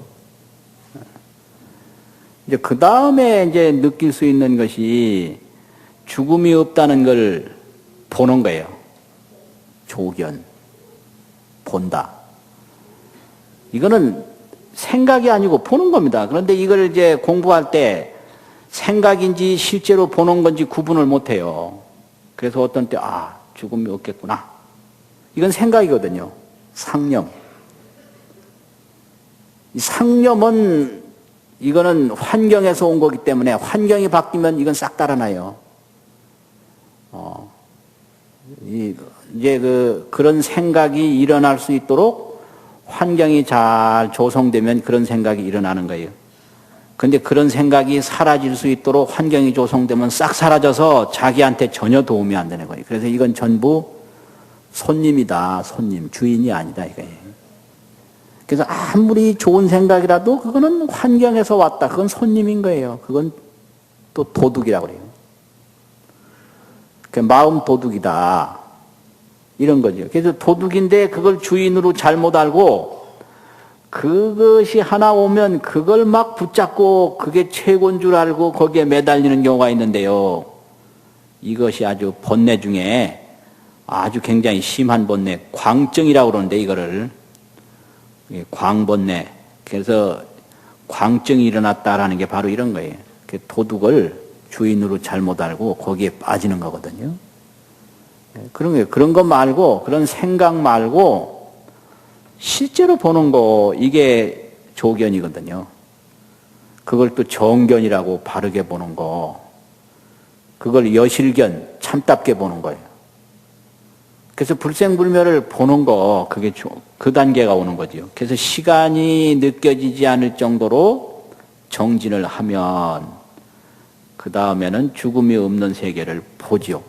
이제 그 다음에 이제 느낄 수 있는 것이 죽음이 없다는 걸 보는 거예요. 조견, 본다. 이거는 생각이 아니고 보는 겁니다. 그런데 이걸 이제 공부할 때 생각인지 실제로 보는 건지 구분을 못 해요. 그래서 어떤 때, 죽음이 없겠구나. 이건 생각이거든요. 상념. 이 상념은 이거는 환경에서 온 거기 때문에 환경이 바뀌면 이건 싹 달아나요. 이제 그런 생각이 일어날 수 있도록 환경이 잘 조성되면 그런 생각이 일어나는 거예요. 근데 그런 생각이 사라질 수 있도록 환경이 조성되면 싹 사라져서 자기한테 전혀 도움이 안 되는 거예요. 그래서 이건 전부 손님이다. 손님, 주인이 아니다 이거예요. 그래서 아무리 좋은 생각이라도 그거는 환경에서 왔다. 그건 손님인 거예요. 그건 또 도둑이라고 그래요. 마음 도둑이다. 이런 거죠. 그래서 도둑인데 그걸 주인으로 잘못 알고 그것이 하나 오면 그걸 막 붙잡고 그게 최고인 줄 알고 거기에 매달리는 경우가 있는데요. 이것이 아주 번뇌 중에 아주 굉장히 심한 번뇌, 광증이라고 그러는데 이거를 광번뇌. 그래서 광증이 일어났다라는 게 바로 이런 거예요. 도둑을 주인으로 잘못 알고 거기에 빠지는 거거든요. 그런 거 말고, 그런 생각 말고, 실제로 보는 거, 이게 조견이거든요. 그걸 또 정견이라고 바르게 보는 거, 그걸 여실견, 참답게 보는 거예요. 그래서 불생불멸을 보는 거, 그게 그 단계가 오는 거죠. 그래서 시간이 느껴지지 않을 정도로 정진을 하면, 그 다음에는 죽음이 없는 세계를 보지요.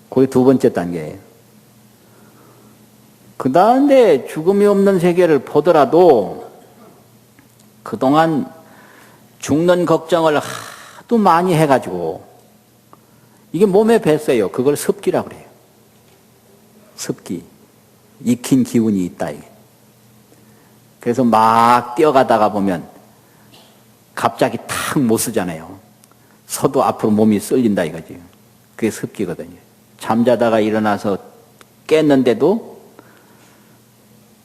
그게 두 번째 단계예요. 그 다음에 죽음이 없는 세계를 보더라도 그동안 죽는 걱정을 하도 많이 해가지고 이게 몸에 뱄어요. 그걸 습기라고 그래요. 습기. 익힌 기운이 있다. 이게. 그래서 막 뛰어가다가 보면 갑자기 탁 못 쓰잖아요. 서도 앞으로 몸이 쓸린다 이거지. 그게 습기거든요. 잠자다가 일어나서 깼는데도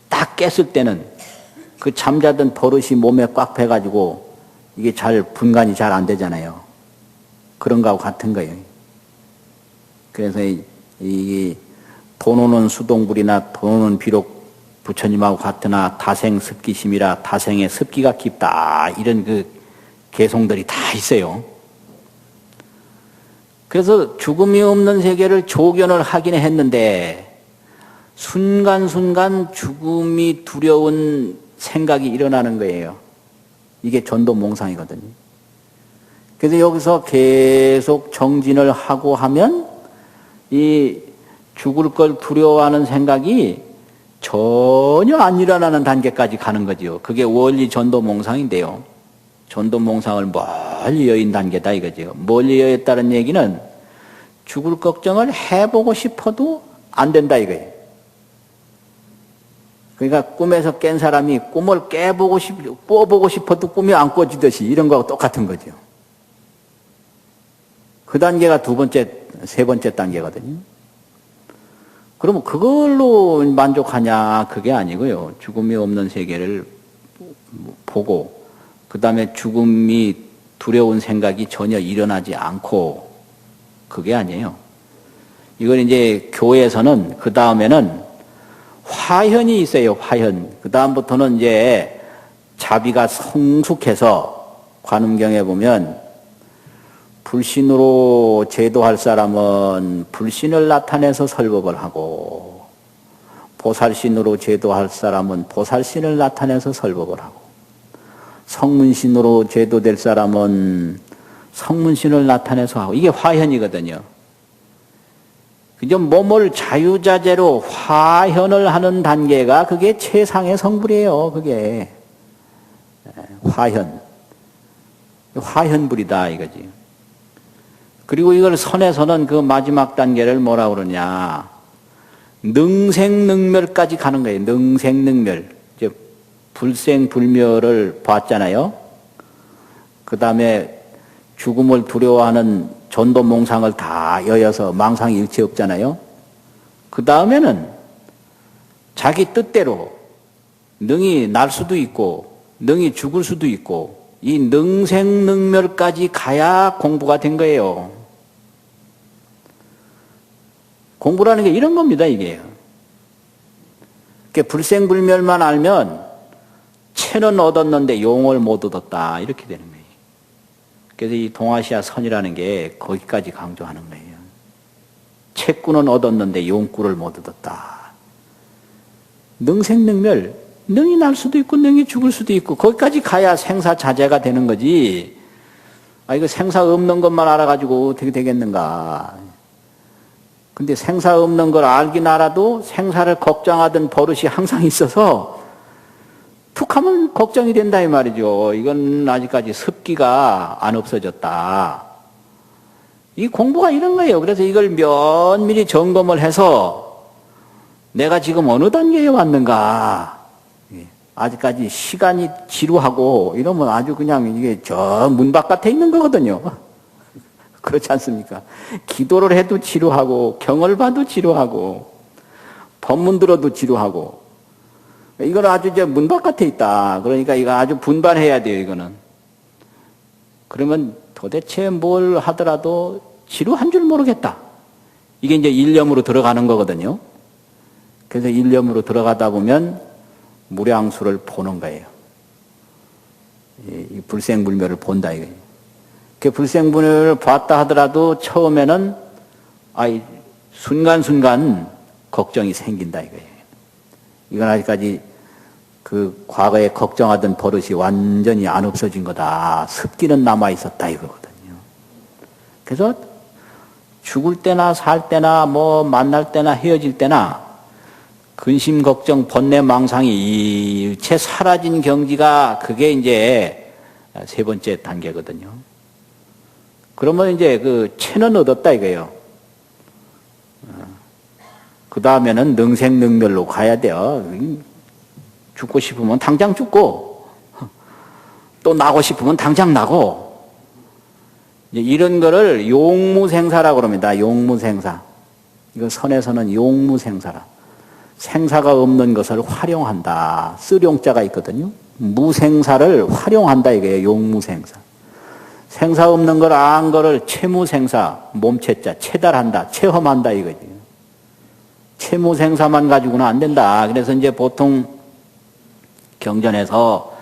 딱 깼을 때는 그 잠자던 버릇이 몸에 꽉 배가지고 이게 잘 분간이 잘 안 되잖아요. 그런 거하고 같은 거예요. 그래서 이 돈 오는 수동불이나 돈 오는 비록 부처님하고 같으나 다생 습기심이라 다생의 습기가 깊다. 이런 그 개송들이 다 있어요. 그래서 죽음이 없는 세계를 조견을 하긴 했는데 순간순간 죽음이 두려운 생각이 일어나는 거예요. 이게 전도몽상이거든요. 그래서 여기서 계속 정진을 하고 하면 이 죽을 걸 두려워하는 생각이 전혀 안 일어나는 단계까지 가는 거죠. 그게 원리 전도몽상인데요. 전도몽상을 멀리 여인 단계다 이거죠. 멀리 여였다는 얘기는 죽을 걱정을 해보고 싶어도 안 된다 이거예요. 그러니까 꿈에서 깬 사람이 꿈을 꿔보고 싶어도 꿈이 안 꿔지듯이 이런 거하고 똑같은 거죠. 그 단계가 두 번째, 세 번째 단계거든요. 그러면 그걸로 만족하냐? 그게 아니고요. 죽음이 없는 세계를 보고, 그 다음에 죽음이 두려운 생각이 전혀 일어나지 않고, 그게 아니에요. 이걸 이제 교회에서는 그 다음에는 화현이 있어요. 화현. 그 다음부터는 이제 자비가 성숙해서 관음경에 보면 불신으로 제도할 사람은 불신을 나타내서 설법을 하고 보살신으로 제도할 사람은 보살신을 나타내서 설법을 하고 성문신으로 제도될 사람은 성문신을 나타내서 하고 이게 화현이거든요. 그저 몸을 자유자재로 화현을 하는 단계가 그게 최상의 성불이에요. 그게 화현. 화현불이다 이거지. 그리고 이걸 선에서는 그 마지막 단계를 뭐라 그러냐. 능생능멸까지 가는 거예요. 능생능멸. 이제 불생불멸을 봤잖아요. 그 다음에 죽음을 두려워하는 전도몽상을 다 여여서 망상이 일체 없잖아요. 그 다음에는 자기 뜻대로 능이 날 수도 있고 능이 죽을 수도 있고 이 능생능멸까지 가야 공부가 된 거예요. 공부라는 게 이런 겁니다, 이게. 불생불멸만 알면 체는 얻었는데 용을 못 얻었다. 이렇게 되는 거예요. 그래서 이 동아시아 선이라는 게 거기까지 강조하는 거예요. 채구는 얻었는데 용구를 못 얻었다. 능생능멸, 능이 날 수도 있고 능이 죽을 수도 있고 거기까지 가야 생사자재가 되는 거지. 아 이거 생사 없는 것만 알아가지고 어떻게 되겠는가. 근데 생사 없는 걸 알긴 알아도 생사를 걱정하던 버릇이 항상 있어서 툭 하면 걱정이 된다 이 말이죠. 이건 아직까지 습기가 안 없어졌다. 이 공부가 이런 거예요. 그래서 이걸 면밀히 점검을 해서 내가 지금 어느 단계에 왔는가. 아직까지 시간이 지루하고 이러면 아주 그냥 이게 저 문 바깥에 있는 거거든요. 그렇지 않습니까? 기도를 해도 지루하고 경을 봐도 지루하고 법문 들어도 지루하고 이건 아주 이제 문 바깥에 있다. 그러니까 이거 아주 분반해야 돼요, 이거는. 그러면 도대체 뭘 하더라도 지루한 줄 모르겠다. 이게 이제 일념으로 들어가는 거거든요. 그래서 일념으로 들어가다 보면 무량수를 보는 거예요. 이 불생불멸을 본다, 이거예요. 그 불생불멸을 봤다 하더라도 처음에는 순간순간 걱정이 생긴다, 이거예요. 이건 아직까지 그 과거에 걱정하던 버릇이 완전히 안 없어진 거다. 습기는 남아 있었다 이거거든요. 그래서 죽을 때나 살 때나 뭐 만날 때나 헤어질 때나 근심 걱정 번뇌 망상이 일체 사라진 경지가 그게 이제 세 번째 단계거든요. 그러면 이제 그 체는 얻었다 이거예요. 그 다음에는 능생능멸로 가야 돼요. 죽고 싶으면 당장 죽고, 또 나고 싶으면 당장 나고, 이런 거를 용무생사라고 그럽니다. 용무생사. 이거 선에서는 용무생사라. 생사가 없는 것을 활용한다. 쓰룡자가 있거든요. 무생사를 활용한다 이거예요. 용무생사. 생사 없는 걸 안 거를 채무생사, 몸체자, 체달한다, 체험한다 이거지. 채무생사만 가지고는 안 된다. 그래서 이제 보통 경전에서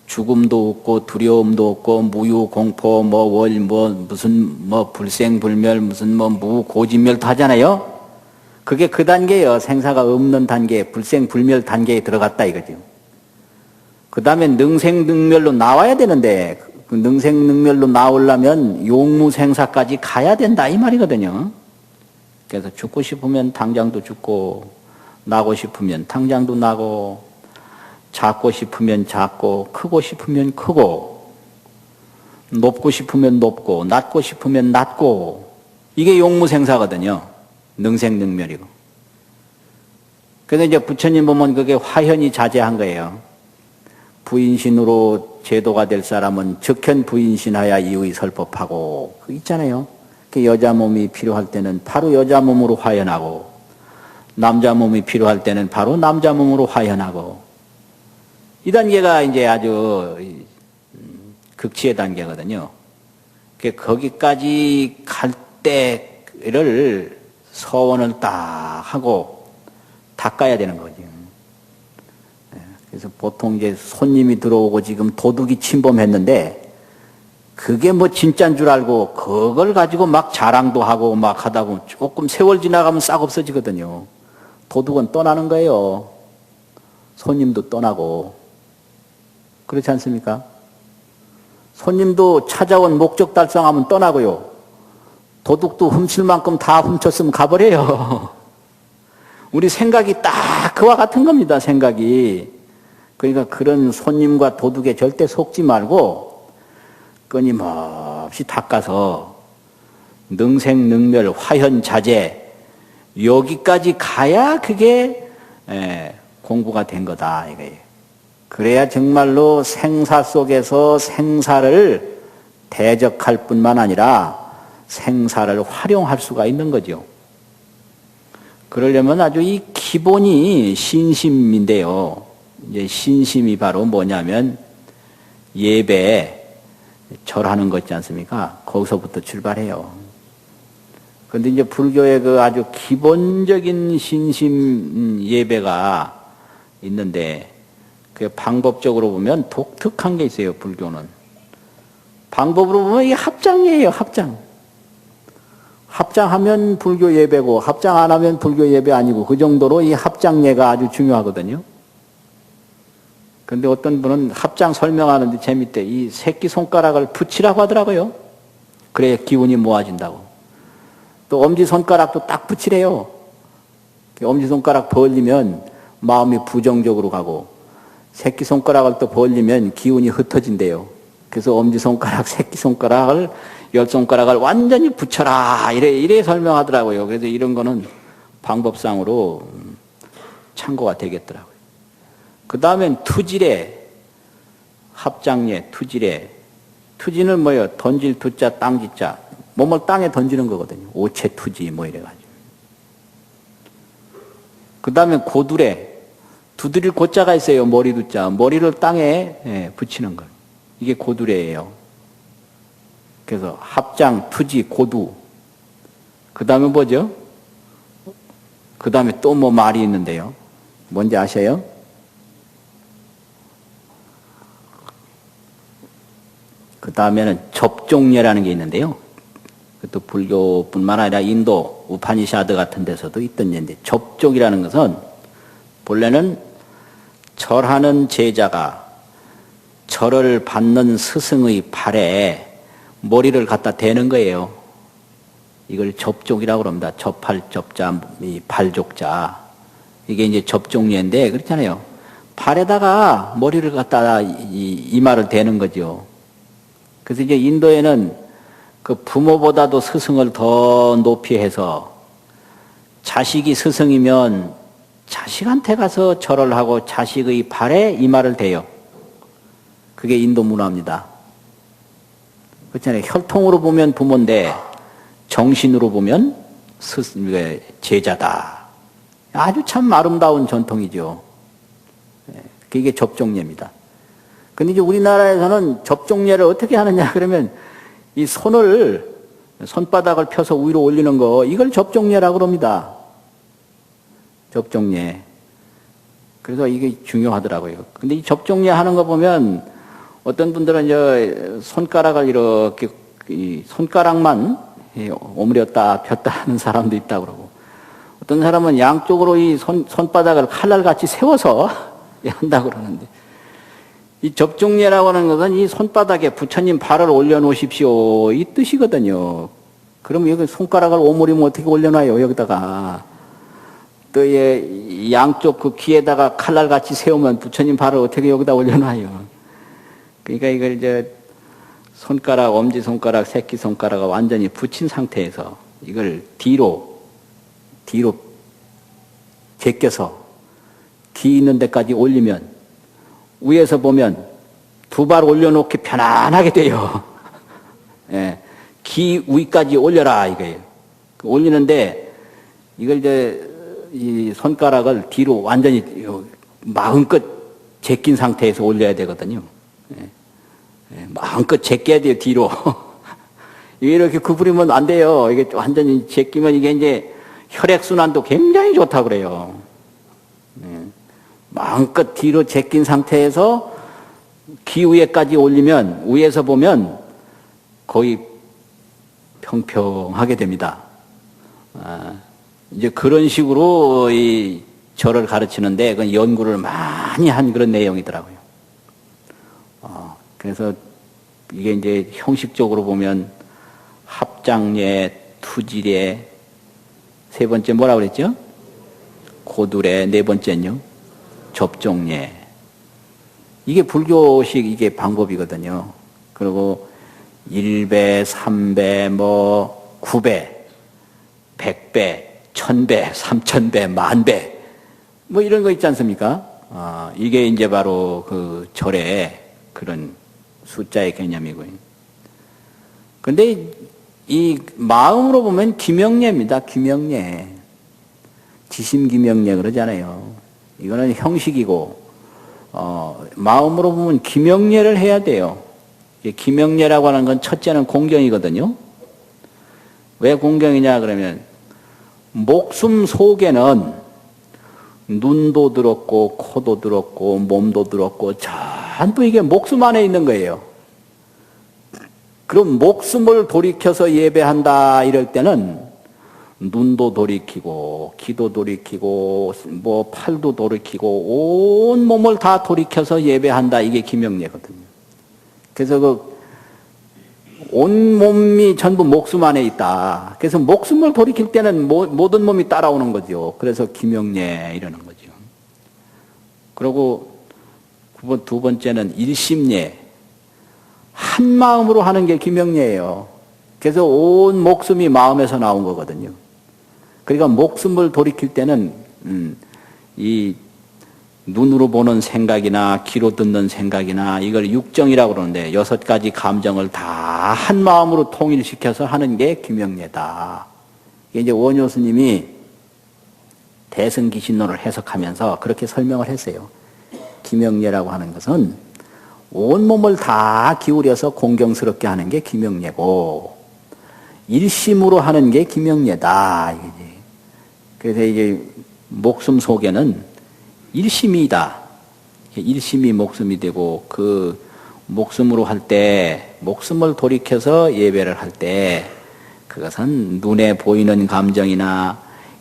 죽음도 없고 두려움도 없고 무유공포 무슨 불생불멸 무슨 무고진멸도 하잖아요. 그게 그 단계예요. 생사가 없는 단계, 불생불멸 단계에 들어갔다 이거죠. 그 다음에 능생능멸로 나와야 되는데 그 능생능멸로 나오려면 용무생사까지 가야 된다 이 말이거든요. 그래서 죽고 싶으면 당장도 죽고, 나고 싶으면 당장도 나고, 작고 싶으면 작고, 크고 싶으면 크고, 높고 싶으면 높고, 낮고 싶으면 낮고, 이게 용무생사거든요. 능생능멸이고. 그래서 이제 부처님 보면 그게 화현이 자제한 거예요. 부인신으로 제도가 될 사람은 적현 부인신하야 이의 설법하고, 그 있잖아요. 여자 몸이 필요할 때는 바로 여자 몸으로 화현하고, 남자 몸이 필요할 때는 바로 남자 몸으로 화현하고, 이 단계가 이제 아주 극치의 단계거든요. 거기까지 갈 때를 서원을 딱 하고 닦아야 되는 거죠. 그래서 보통 이제 손님이 들어오고 지금 도둑이 침범했는데 그게 뭐 진짜인 줄 알고 그걸 가지고 막 자랑도 하고 막 하다 보면 조금 세월 지나가면 싹 없어지거든요. 도둑은 떠나는 거예요. 손님도 떠나고. 그렇지 않습니까? 손님도 찾아온 목적 달성하면 떠나고요. 도둑도 훔칠 만큼 다 훔쳤으면 가버려요. 우리 생각이 딱 그와 같은 겁니다. 생각이. 그러니까 그런 손님과 도둑에 절대 속지 말고 끊임없이 닦아서 능생능멸 화현자재 여기까지 가야 그게 공부가 된 거다 이거예요. 그래야 정말로 생사 속에서 생사를 대적할 뿐만 아니라 생사를 활용할 수가 있는 거죠. 그러려면 아주 이 기본이 신심인데요. 이제 신심이 바로 뭐냐면 예배, 절하는 거 있지 않습니까? 거기서부터 출발해요. 그런데 이제 불교의 그 아주 기본적인 신심 예배가 있는데 그 방법적으로 보면 독특한 게 있어요. 불교는 방법으로 보면 이게 합장이에요. 합장. 합장하면 불교 예배고 합장 안 하면 불교 예배 아니고 그 정도로 이 합장예가 아주 중요하거든요. 근데 어떤 분은 합장 설명하는데 재밌대. 이 새끼손가락을 붙이라고 하더라고요. 그래야 기운이 모아진다고. 또 엄지손가락도 딱 붙이래요. 엄지손가락 벌리면 마음이 부정적으로 가고 새끼손가락을 또 벌리면 기운이 흩어진대요. 그래서 엄지손가락, 새끼손가락을 10손가락을 완전히 붙여라 이래 설명하더라고요. 그래서 이런 거는 방법상으로 참고가 되겠더라고요. 그 다음엔 투지래, 합장예, 투지래. 투지는 뭐예요? 던질 투자, 땅지자. 몸을 땅에 던지는 거거든요. 오체 투지 뭐 이래가지고. 그 다음에 고두래. 두드릴 고자가 있어요. 머리 두자. 머리를 땅에 붙이는 거. 이게 고두래예요. 그래서 합장, 투지, 고두. 그 다음에 뭐죠? 그 다음에 또 뭐 말이 있는데요. 뭔지 아셔요? 그 다음에는 접종예라는 게 있는데요. 그것도 불교뿐만 아니라 인도 우파니샤드 같은 데서도 있던 예인데 접종이라는 것은 본래는 절하는 제자가 절을 받는 스승의 발에 머리를 갖다 대는 거예요. 이걸 접종이라고 합니다. 접할 접자, 이 발족자. 이게 이제 접종예인데 그렇잖아요. 발에다가 머리를 갖다가 이마를 대는 거죠. 그래서 이제 인도에는 그 부모보다도 스승을 더 높이 해서 자식이 스승이면 자식한테 가서 절을 하고 자식의 발에 이마를 대요. 그게 인도 문화입니다. 그렇잖아요. 혈통으로 보면 부모인데 정신으로 보면 제자다. 아주 참 아름다운 전통이죠. 그게 접종례입니다. 근데 이제 우리나라에서는 접종례를 어떻게 하느냐 그러면 이 손바닥을 펴서 위로 올리는 거, 이걸 접종례라고 그럽니다. 접종례. 그래서 이게 중요하더라고요. 근데 이 접종례 하는 거 보면 어떤 분들은 이제 손가락을 이렇게, 이 손가락만 오므렸다 폈다 하는 사람도 있다고 그러고, 어떤 사람은 양쪽으로 이 손바닥을 칼날같이 세워서 한다고 그러는데, 이 접종례라고 하는 것은 이 손바닥에 부처님 발을 올려놓으십시오, 이 뜻이거든요. 그럼 여기 손가락을 오므리면 어떻게 올려놔요, 여기다가. 또 양쪽 그 귀에다가 칼날같이 세우면 부처님 발을 어떻게 여기다 올려놔요. 그러니까 이걸 이제 손가락, 엄지손가락, 새끼손가락을 완전히 붙인 상태에서 이걸 뒤로 제껴서 귀 있는 데까지 올리면, 위에서 보면 두 발 올려놓기 편안하게 돼요. 예, 귀 위까지 올려라 이거예요. 올리는데 이걸 이제 이 손가락을 뒤로 완전히 마음껏 제낀 상태에서 올려야 되거든요. 예, 마음껏 제껴야 돼요, 뒤로. 이렇게 구부리면 안 돼요. 이게 완전히 제끼면 이게 이제 혈액순환도 굉장히 좋다 그래요. 예, 마음껏 뒤로 제낀 상태에서 귀 위에까지 올리면, 위에서 보면 거의 평평하게 됩니다. 이제 그런 식으로 이 절을 가르치는데 그 연구를 많이 한 그런 내용이더라고요. 그래서 이게 이제 형식적으로 보면 합장례, 투지례, 세 번째 뭐라고 그랬죠? 고두례, 네 번째는요? 접종례. 이게 불교식 이게 방법이거든요. 그리고 1배, 3배, 뭐 9배, 100배, 1000배, 3000배, 만배, 뭐 이런 거 있지 않습니까? 이게 이제 바로 그 절의 그런 숫자의 개념이고요. 근데 이 마음으로 보면 기명례입니다. 기명례. 지심기명례 그러잖아요. 이거는 형식이고, 마음으로 보면 기명례를 해야 돼요. 기명례라고 하는 건 첫째는 공경이거든요. 왜 공경이냐 그러면 목숨 속에는 눈도 들었고 코도 들었고 몸도 들었고 전부 이게 목숨 안에 있는 거예요. 그럼 목숨을 돌이켜서 예배한다 이럴 때는 눈도 돌이키고 귀도 돌이키고 뭐 팔도 돌이키고 온 몸을 다 돌이켜서 예배한다, 이게 기명례거든요. 그래서 그 온 몸이 전부 목숨 안에 있다. 그래서 목숨을 돌이킬 때는 모든 몸이 따라오는 거죠. 그래서 기명례 이러는 거죠. 그리고 두 번째는 일심례. 한 마음으로 하는 게 기명례예요. 그래서 온 목숨이 마음에서 나온 거거든요. 그러니까 목숨을 돌이킬 때는 이 눈으로 보는 생각이나 귀로 듣는 생각이나 이걸 육정이라고 그러는데 6가지 감정을 다 한 마음으로 통일시켜서 하는 게 기명례다. 이게 이제 원효 스님이 대승기신론을 해석하면서 그렇게 설명을 했어요. 기명례라고 하는 것은 온몸을 다 기울여서 공경스럽게 하는 게 기명례고, 일심으로 하는 게 기명례다. 그래서 이제 목숨 속에는 일심이다. 일심이 목숨이 되고, 그 목숨으로 할 때, 목숨을 돌이켜서 예배를 할 때, 그것은 눈에 보이는 감정이나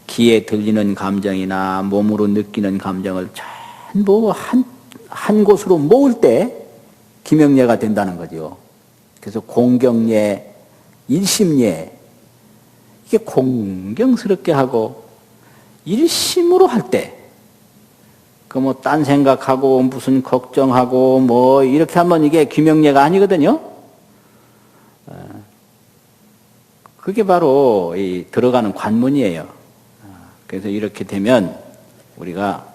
귀에 들리는 감정이나 몸으로 느끼는 감정을 전부 한 곳으로 모을 때 기명례가 된다는 거죠. 그래서 공경례, 일심례, 이게 공경스럽게 하고 일심으로 할 때, 그 뭐 딴 생각하고 무슨 걱정하고 뭐 이렇게 하면 이게 기명례가 아니거든요. 그게 바로 이 들어가는 관문이에요. 그래서 이렇게 되면 우리가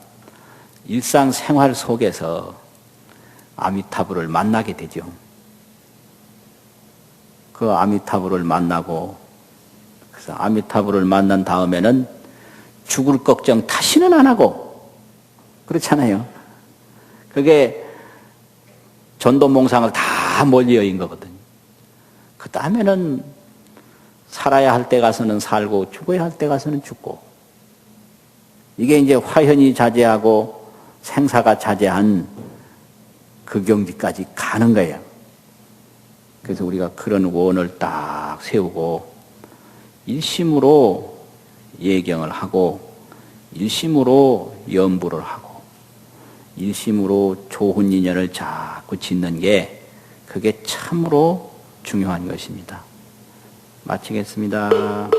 일상생활 속에서 아미타불을 만나게 되죠. 그 아미타불을 만나고, 그래서 아미타불을 만난 다음에는 죽을 걱정 다시는 안 하고, 그렇잖아요. 그게 전도몽상을 다 멀리 여인 거거든요. 그 다음에는 살아야 할 때 가서는 살고, 죽어야 할 때 가서는 죽고, 이게 이제 화현이 자제하고 생사가 자제한 그 경지까지 가는 거예요. 그래서 우리가 그런 원을 딱 세우고 일심으로 예경을 하고 일심으로 염불을 하고 일심으로 좋은 인연을 자꾸 짓는 게 그게 참으로 중요한 것입니다. 마치겠습니다.